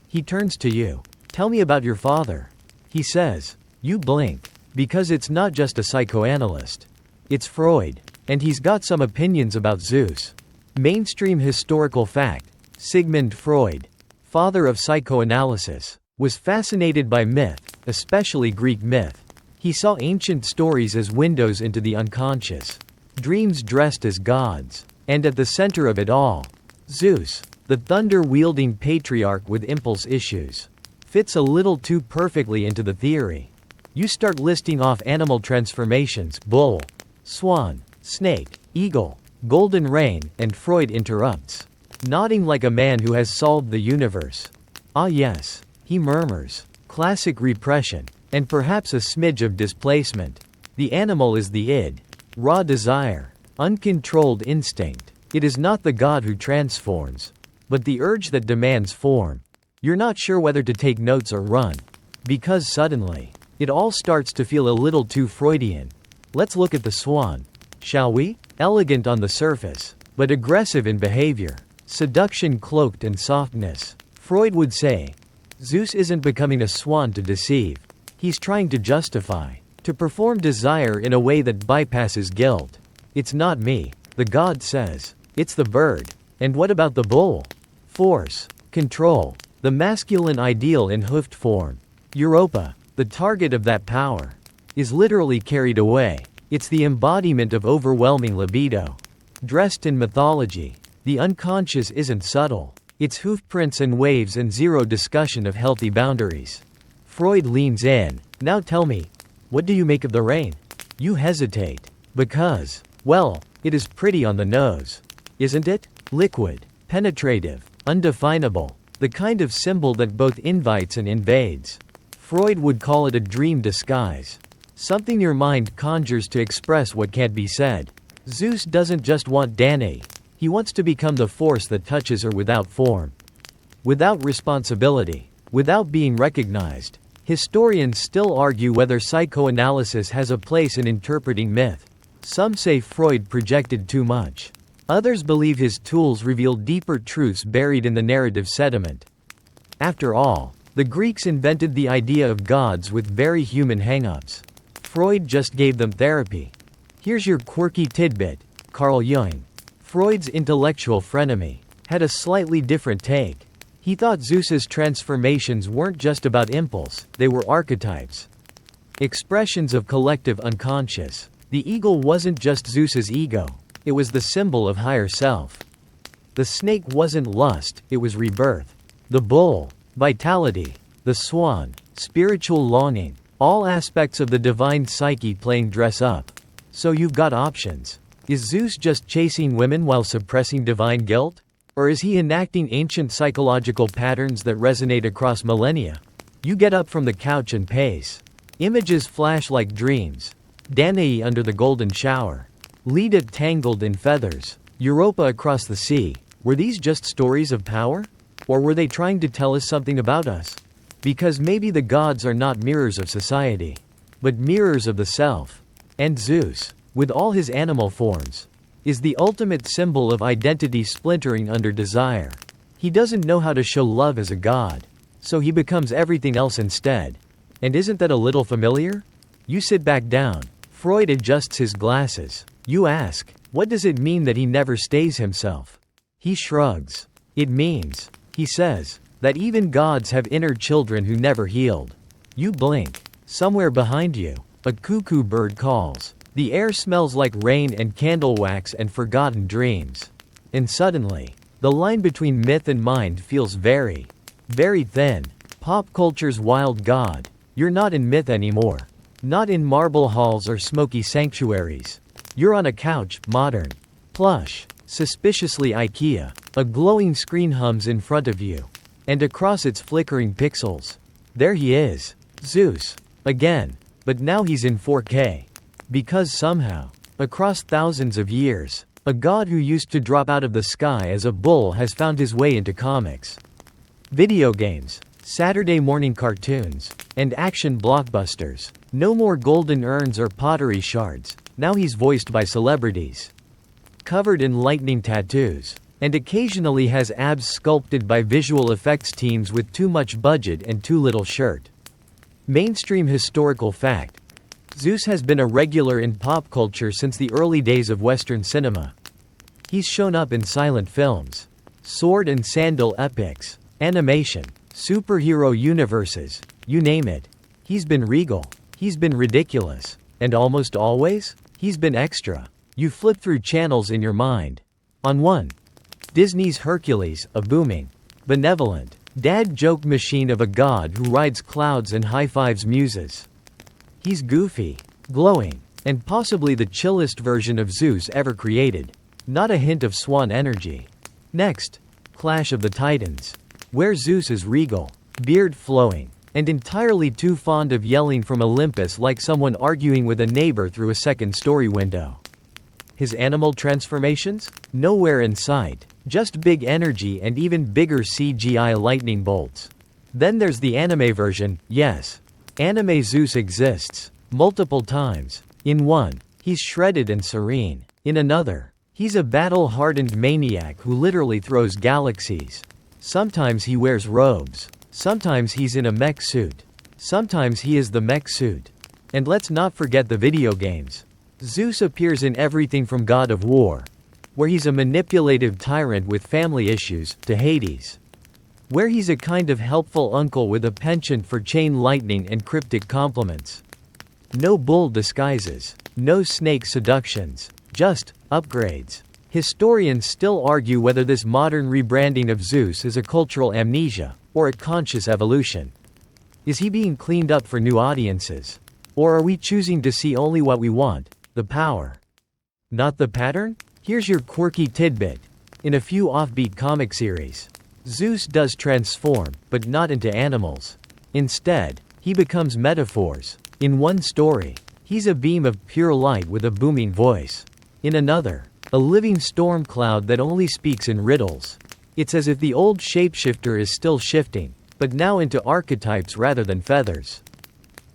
He turns to you. Tell me about your father. He says. You blink. Because it's not just a psychoanalyst. It's Freud. And he's got some opinions about Zeus. Mainstream historical fact. Sigmund Freud, father of psychoanalysis, was fascinated by myth, especially Greek myth. He saw ancient stories as windows into the unconscious. Dreams dressed as gods. And at the center of it all, Zeus, the thunder-wielding patriarch with impulse issues, fits a little too perfectly into the theory. You start listing off animal transformations: bull, swan, snake, eagle, golden rain, and Freud interrupts, nodding like a man who has solved the universe. Ah yes, he murmurs. Classic repression. And perhaps a smidge of displacement. The animal is the id. Raw desire. Uncontrolled instinct. It is not the god who transforms, but the urge that demands form. You're not sure whether to take notes or run. Because suddenly, it all starts to feel a little too Freudian. Let's look at the swan. Shall we? Elegant on the surface, but aggressive in behavior. Seduction cloaked in softness. Freud would say, Zeus isn't becoming a swan to deceive. He's trying to justify, to perform desire in a way that bypasses guilt. It's not me, the god says. It's the bird. And what about the bull? Force, control, the masculine ideal in hoofed form. Europa, the target of that power, is literally carried away. It's the embodiment of overwhelming libido. Dressed in mythology, the unconscious isn't subtle. It's hoofprints and waves and zero discussion of healthy boundaries. Freud leans in. Now tell me, what do you make of the rain? You hesitate. Because, well, it is pretty on the nose. Isn't it? Liquid, penetrative, undefinable. The kind of symbol that both invites and invades. Freud would call it a dream disguise. Something your mind conjures to express what can't be said. Zeus doesn't just want Danae. He wants to become the force that touches her without form. Without responsibility. Without being recognized. Historians still argue whether psychoanalysis has a place in interpreting myth. Some say Freud projected too much. Others believe his tools reveal deeper truths buried in the narrative sediment. After all, the Greeks invented the idea of gods with very human hang-ups. Freud just gave them therapy. Here's your quirky tidbit. Carl Jung, Freud's intellectual frenemy, had a slightly different take. He thought Zeus's transformations weren't just about impulse, they were archetypes. Expressions of collective unconscious. The eagle wasn't just Zeus's ego, it was the symbol of higher self. The snake wasn't lust, it was rebirth. The bull, vitality. The swan, spiritual longing. All aspects of the divine psyche playing dress up. So you've got options. Is Zeus just chasing women while suppressing divine guilt? Or is he enacting ancient psychological patterns that resonate across millennia? You get up from the couch and pace. Images flash like dreams. Danae under the golden shower. Leda tangled in feathers. Europa across the sea. Were these just stories of power? Or were they trying to tell us something about us? Because maybe the gods are not mirrors of society, but mirrors of the self. And Zeus, with all his animal forms, is the ultimate symbol of identity splintering under desire. He doesn't know how to show love as a god, so he becomes everything else instead. And isn't that a little familiar? You sit back down. Freud adjusts his glasses. You ask, what does it mean that he never stays himself? He shrugs. It means, he says, that even gods have inner children who never healed. You blink. Somewhere behind you, a cuckoo bird calls. The air smells like rain and candle wax and forgotten dreams. And suddenly, the line between myth and mind feels very, very thin. Pop culture's wild god. You're not in myth anymore. Not in marble halls or smoky sanctuaries. You're on a couch, modern, plush, suspiciously IKEA. A glowing screen hums in front of you. And across its flickering pixels, there he is, Zeus, again, but now he's in 4K. Because somehow, across thousands of years, a god who used to drop out of the sky as a bull has found his way into comics, video games, Saturday morning cartoons, and action blockbusters. No more golden urns or pottery shards, now he's voiced by celebrities. Covered in lightning tattoos, and occasionally has abs sculpted by visual effects teams with too much budget and too little shirt. Mainstream historical fact. Zeus has been a regular in pop culture since the early days of Western cinema. He's shown up in silent films, sword and sandal epics, animation, superhero universes, you name it. He's been regal, he's been ridiculous, and almost always, he's been extra. You flip through channels in your mind. On one, Disney's Hercules, a booming, benevolent, dad joke machine of a god who rides clouds and high-fives muses. He's goofy, glowing, and possibly the chillest version of Zeus ever created. Not a hint of swan energy. Next, Clash of the Titans, where Zeus is regal, beard flowing, and entirely too fond of yelling from Olympus like someone arguing with a neighbor through a second-story window. His animal transformations? Nowhere in sight. Just big energy and even bigger CGI lightning bolts. Then there's the anime version, yes. Anime Zeus exists. Multiple times. In one, he's shredded and serene. In another, he's a battle-hardened maniac who literally throws galaxies. Sometimes he wears robes. Sometimes he's in a mech suit. Sometimes he is the mech suit. And let's not forget the video games. Zeus appears in everything from God of War, where he's a manipulative tyrant with family issues, to Hades, where he's a kind of helpful uncle with a penchant for chain lightning and cryptic compliments. No bull disguises, no snake seductions, just upgrades. Historians still argue whether this modern rebranding of Zeus is a cultural amnesia, or a conscious evolution. Is he being cleaned up for new audiences? Or are we choosing to see only what we want, the power, not the pattern? Here's your quirky tidbit. In a few offbeat comic series, Zeus does transform, but not into animals. Instead, he becomes metaphors. In one story, he's a beam of pure light with a booming voice. In another, a living storm cloud that only speaks in riddles. It's as if the old shapeshifter is still shifting, but now into archetypes rather than feathers.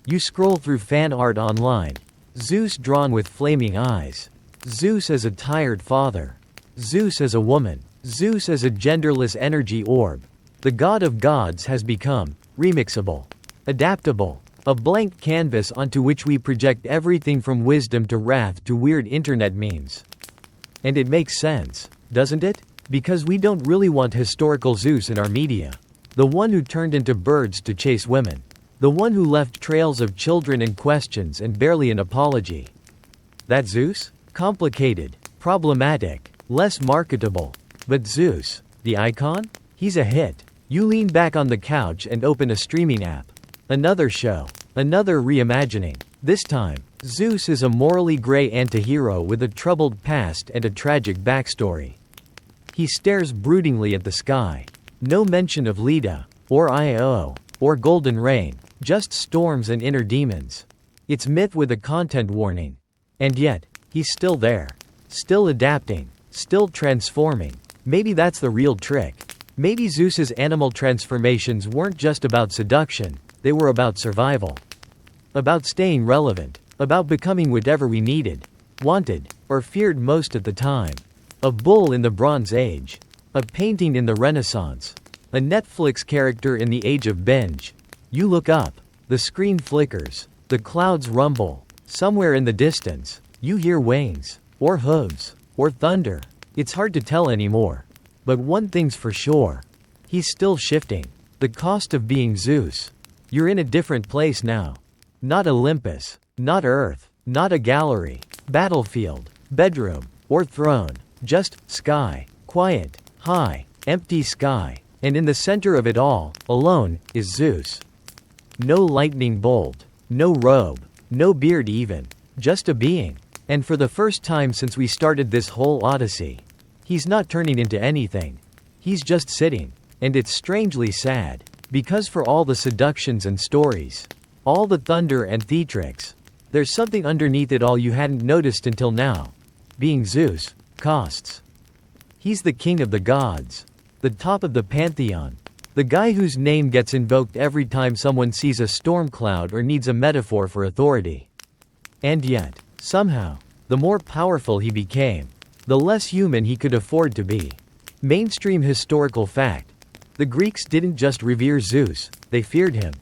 You scroll through fan art online. Zeus drawn with flaming eyes. Zeus as a tired father. Zeus as a woman. Zeus as a genderless energy orb. The god of gods has become remixable, adaptable, a blank canvas onto which we project everything from wisdom to wrath to weird internet memes. And it makes sense, doesn't it? Because we don't really want historical Zeus in our media. The one who turned into birds to chase women. The one who left trails of children and questions and barely an apology. That Zeus? Complicated, problematic, less marketable. But Zeus, the icon? He's a hit. You lean back on the couch and open a streaming app. Another show. Another reimagining. This time, Zeus is a morally gray antihero with a troubled past and a tragic backstory. He stares broodingly at the sky. No mention of Leda, or Io, or Golden Rain, just storms and inner demons. It's myth with a content warning. And yet, he's still there. Still adapting. Still transforming. Maybe that's the real trick. Maybe Zeus's animal transformations weren't just about seduction, they were about survival. About staying relevant. About becoming whatever we needed, wanted, or feared most at the time. A bull in the Bronze Age. A painting in the Renaissance. A Netflix character in the age of binge. You look up. The screen flickers. The clouds rumble. Somewhere in the distance, you hear wings, or hooves, or thunder. It's hard to tell anymore. But one thing's for sure. He's still shifting. The cost of being Zeus. You're in a different place now. Not Olympus. Not Earth. Not a gallery. Battlefield. Bedroom. Or throne. Just sky. Quiet. High. Empty sky. And in the center of it all, alone, is Zeus. No lightning bolt. No robe. No beard even. Just a being. And for the first time since we started this whole odyssey, he's not turning into anything. He's just sitting. And it's strangely sad. Because for all the seductions and stories, all the thunder and theatrics, there's something underneath it all you hadn't noticed until now. Being Zeus costs. He's the king of the gods. The top of the pantheon. The guy whose name gets invoked every time someone sees a storm cloud or needs a metaphor for authority. And yet, somehow, the more powerful he became, the less human he could afford to be. Mainstream historical fact. The Greeks didn't just revere Zeus, they feared him.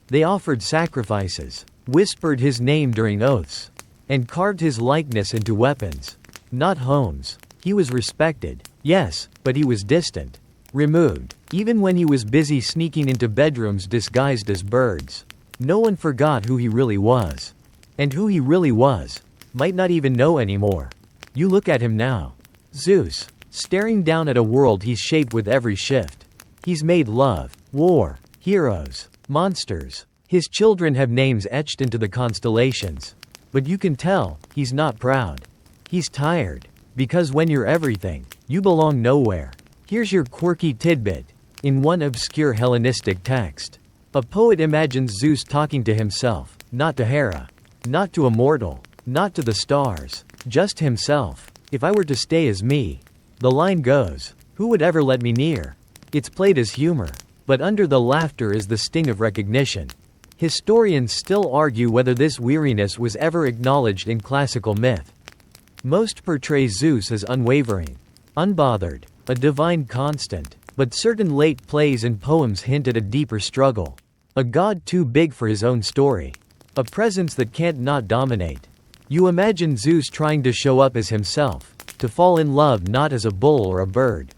They offered sacrifices, whispered his name during oaths, and carved his likeness into weapons. Not homes. He was respected, yes, but he was distant. Removed, even when he was busy sneaking into bedrooms disguised as birds. No one forgot who he really was. And who he really was, might not even know anymore. You look at him now. Zeus, staring down at a world he's shaped with every shift. He's made love, war, heroes, monsters. His children have names etched into the constellations. But you can tell, he's not proud. He's tired. Because when you're everything, you belong nowhere. Here's your quirky tidbit. In one obscure Hellenistic text, a poet imagines Zeus talking to himself, not to Hera. Not to a mortal. Not to the stars. Just himself. If I were to stay as me. The line goes, who would ever let me near? It's played as humor. But under the laughter is the sting of recognition. Historians still argue whether this weariness was ever acknowledged in classical myth. Most portray Zeus as unwavering, unbothered, a divine constant, but certain late plays and poems hint at a deeper struggle. A god too big for his own story. A presence that can't not dominate. You imagine Zeus trying to show up as himself, to fall in love not as a bull or a bird,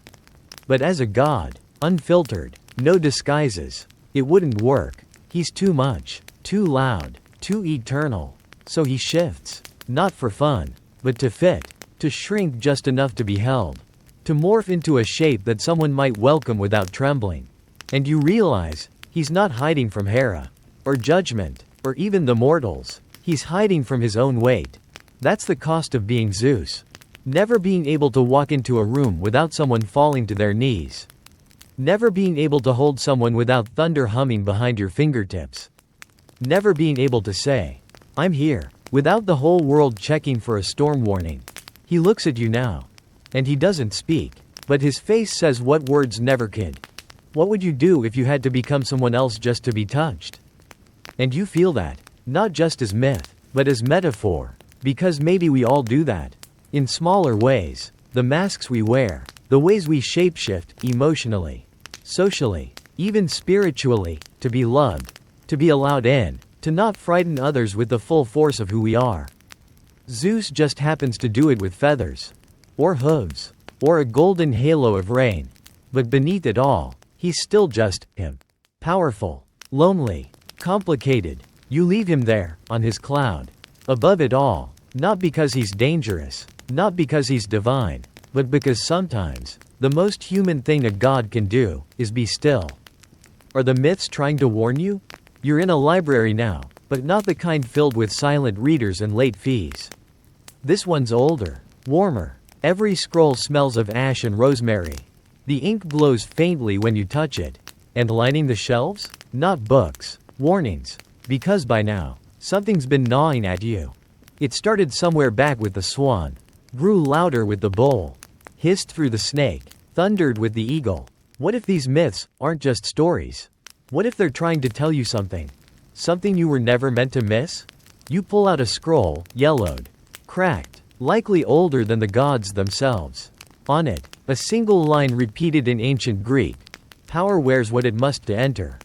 but as a god, unfiltered, no disguises. It wouldn't work. He's too much, too loud, too eternal. So he shifts, not for fun, but to fit, to shrink just enough to be held, to morph into a shape that someone might welcome without trembling. And you realize, he's not hiding from Hera, or judgment, or even the mortals. He's hiding from his own weight. That's the cost of being Zeus. Never being able to walk into a room without someone falling to their knees. Never being able to hold someone without thunder humming behind your fingertips. Never being able to say, I'm here, without the whole world checking for a storm warning. He looks at you now. And he doesn't speak. But his face says what words never could. What would you do if you had to become someone else just to be touched? And you feel that, not just as myth, but as metaphor. Because maybe we all do that. In smaller ways. The masks we wear, the ways we shapeshift, emotionally, socially, even spiritually, to be loved, to be allowed in, to not frighten others with the full force of who we are. Zeus just happens to do it with feathers. Or hooves. Or a golden halo of rain. But beneath it all, he's still just him. Powerful, lonely, complicated. You leave him there, on his cloud. Above it all, not because he's dangerous, not because he's divine, but because sometimes, the most human thing a god can do, is be still. Are the myths trying to warn you? You're in a library now, but not the kind filled with silent readers and late fees. This one's older, warmer. Every scroll smells of ash and rosemary. The ink glows faintly when you touch it. And lining the shelves? Not books, warnings. Because by now, something's been gnawing at you. It started somewhere back with the swan, grew louder with the bull, hissed through the snake, thundered with the eagle. What if these myths aren't just stories? What if they're trying to tell you something? Something you were never meant to miss? You pull out a scroll, yellowed, cracked, likely older than the gods themselves. On it, a single line repeated in ancient Greek. Power wears what it must to enter.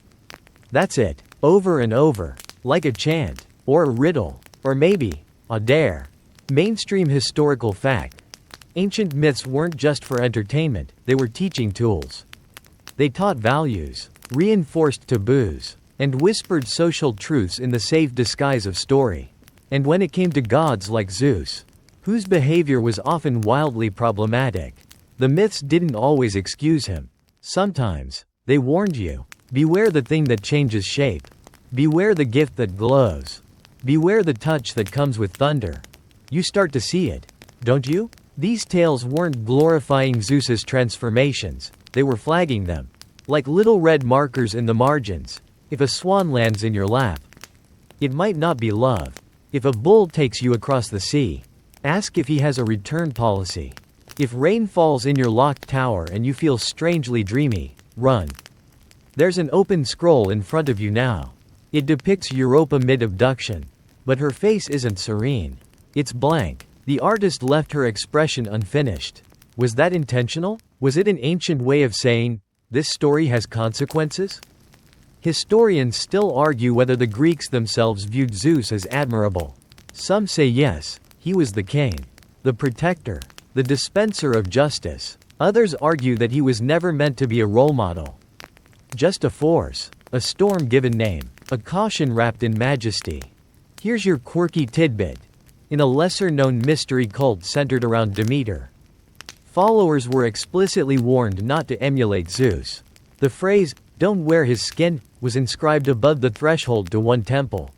That's it, over and over, like a chant, or a riddle, or maybe, a dare. Mainstream historical fact. Ancient myths weren't just for entertainment, they were teaching tools. They taught values, reinforced taboos, and whispered social truths in the safe disguise of story. And when it came to gods like Zeus, whose behavior was often wildly problematic, the myths didn't always excuse him. Sometimes, they warned you. Beware the thing that changes shape. Beware the gift that glows. Beware the touch that comes with thunder. You start to see it, don't you? These tales weren't glorifying Zeus's transformations, they were flagging them. Like little red markers in the margins. If a swan lands in your lap, it might not be love. If a bull takes you across the sea, ask if he has a return policy. If rain falls in your locked tower and you feel strangely dreamy, run. There's an open scroll in front of you now. It depicts Europa mid-abduction. But her face isn't serene. It's blank. The artist left her expression unfinished. Was that intentional? Was it an ancient way of saying, this story has consequences? Historians still argue whether the Greeks themselves viewed Zeus as admirable. Some say yes, he was the king, the protector, the dispenser of justice. Others argue that he was never meant to be a role model. Just a force, a storm given name, a caution wrapped in majesty. Here's your quirky tidbit. In a lesser-known mystery cult centered around Demeter, followers were explicitly warned not to emulate Zeus. The phrase, "Don't wear his skin," was inscribed above the threshold to one temple.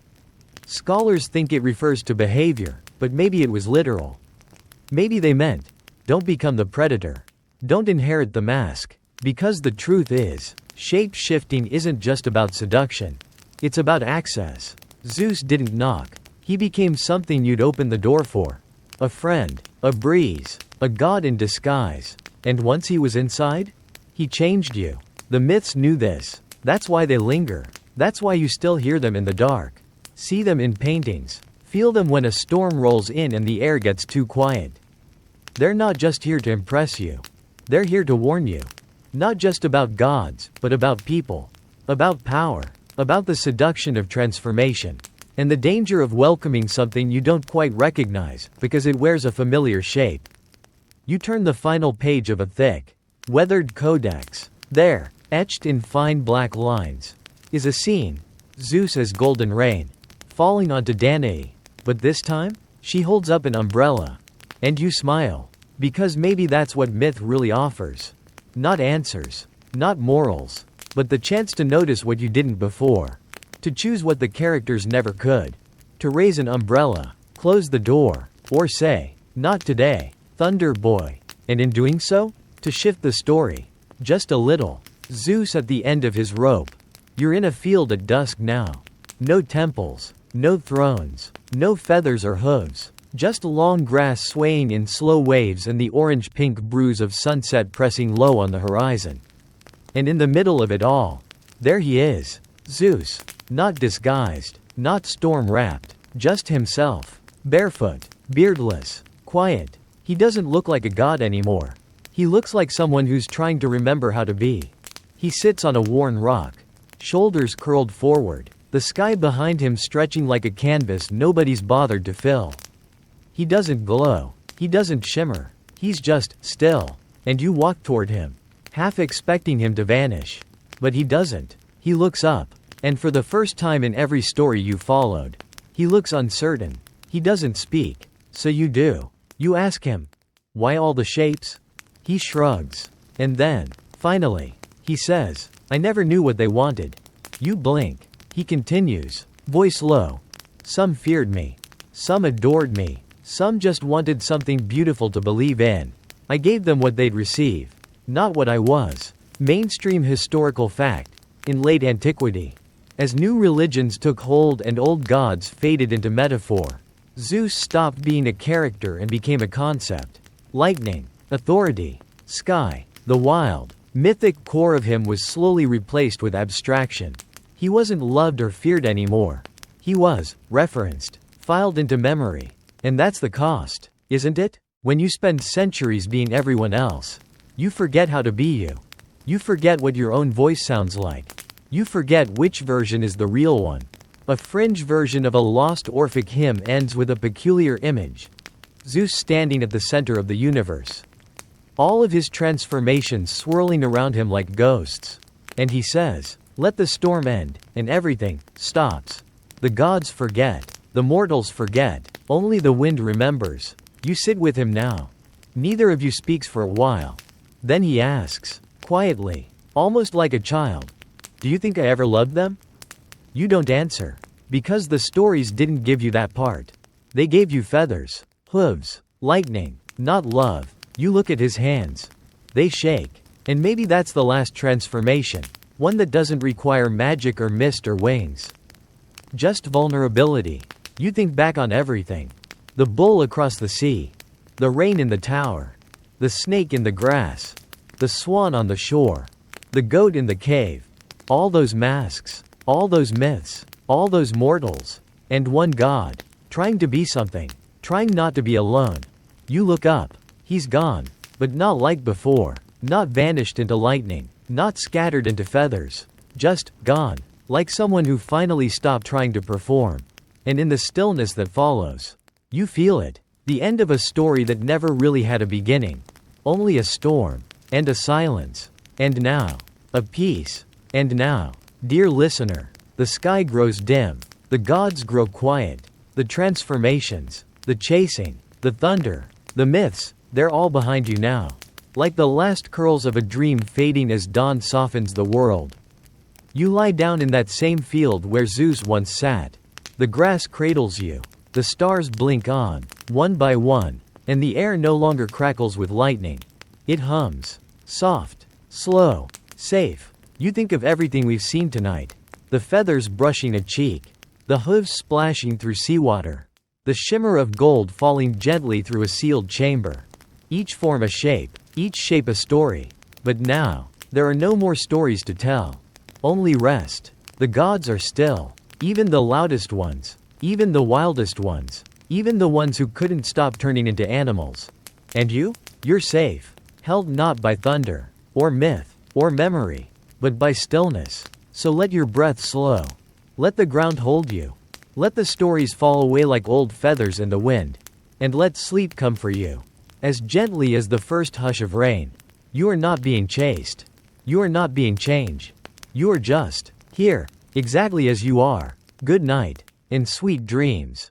Scholars think it refers to behavior, but maybe it was literal. Maybe they meant, don't become the predator. Don't inherit the mask. Because the truth is, shape-shifting isn't just about seduction. It's about access. Zeus didn't knock. He became something you'd open the door for. A friend, a breeze, a god in disguise. And once he was inside, he changed you. The myths knew this. That's why they linger. That's why you still hear them in the dark. See them in paintings. Feel them when a storm rolls in and the air gets too quiet. They're not just here to impress you. They're here to warn you. Not just about gods, but about people. About power. About the seduction of transformation. And the danger of welcoming something you don't quite recognize, because it wears a familiar shape. You turn the final page of a thick, weathered codex. There, etched in fine black lines, is a scene. Zeus as golden rain, falling onto Danae. But this time, she holds up an umbrella. And you smile. Because maybe that's what myth really offers. Not answers. Not morals. But the chance to notice what you didn't before. To choose what the characters never could. To raise an umbrella. Close the door. Or say, not today, Thunder Boy. And in doing so, to shift the story. Just a little. Zeus at the end of his rope. You're in a field at dusk now. No temples. No thrones. No feathers or hooves. Just long grass swaying in slow waves and the orange-pink bruise of sunset pressing low on the horizon. And in the middle of it all, there he is. Zeus. Not disguised. Not storm-wrapped. Just himself. Barefoot. Beardless. Quiet. He doesn't look like a god anymore. He looks like someone who's trying to remember how to be. He sits on a worn rock, shoulders curled forward, the sky behind him stretching like a canvas nobody's bothered to fill. He doesn't glow. He doesn't shimmer. He's just still. And you walk toward him, half expecting him to vanish. But he doesn't. He looks up. And for the first time in every story you followed, he looks uncertain. He doesn't speak. So you do. You ask him, "Why all the shapes?" He shrugs. And then, finally, he says, "I never knew what they wanted." You blink. He continues, voice low. "Some feared me. Some adored me. Some just wanted something beautiful to believe in. I gave them what they'd receive, not what I was." Mainstream historical fact. In late antiquity, as new religions took hold and old gods faded into metaphor, Zeus stopped being a character and became a concept. Lightning, authority, sky, the wild, mythic core of him was slowly replaced with abstraction. He wasn't loved or feared anymore. He was referenced, filed into memory. And that's the cost, isn't it? When you spend centuries being everyone else, you forget how to be you. You forget what your own voice sounds like. You forget which version is the real one. A fringe version of a lost Orphic hymn ends with a peculiar image. Zeus standing at the center of the universe. All of his transformations swirling around him like ghosts. And he says, "Let the storm end," and everything stops. The gods forget. The mortals forget. Only the wind remembers. You sit with him now. Neither of you speaks for a while. Then he asks, quietly, almost like a child, "Do you think I ever loved them?" You don't answer. Because the stories didn't give you that part. They gave you feathers, hooves, lightning, not love. You look at his hands. They shake. And maybe that's the last transformation. One that doesn't require magic or mist or wings. Just vulnerability. You think back on everything. The bull across the sea. The rain in the tower. The snake in the grass. The swan on the shore. The goat in the cave. All those masks. All those myths. All those mortals. And one God. Trying to be something. Trying not to be alone. You look up. He's gone. But not like before. Not vanished into lightning. Not scattered into feathers. Just gone. Like someone who finally stopped trying to perform. And in the stillness that follows, you feel it. The end of a story that never really had a beginning. Only a storm. And a silence. And now. A peace. And now. Dear listener. The sky grows dim. The gods grow quiet. The transformations. The chasing. The thunder. The myths. They're all behind you now. Like the last curls of a dream fading as dawn softens the world. You lie down in that same field where Zeus once sat. The grass cradles you. The stars blink on, one by one, and the air no longer crackles with lightning. It hums. Soft. Slow. Safe. You think of everything we've seen tonight. The feathers brushing a cheek. The hooves splashing through seawater. The shimmer of gold falling gently through a sealed chamber. Each form a shape. Each shape a story. But now, there are no more stories to tell. Only rest. The gods are still. Even the loudest ones. Even the wildest ones. Even the ones who couldn't stop turning into animals. And you? You're safe. Held not by thunder. Or myth. Or memory. But by stillness. So let your breath slow. Let the ground hold you. Let the stories fall away like old feathers in the wind. And let sleep come for you. As gently as the first hush of rain. You are not being chased. You are not being changed. You are just here, exactly as you are. Good night, and sweet dreams.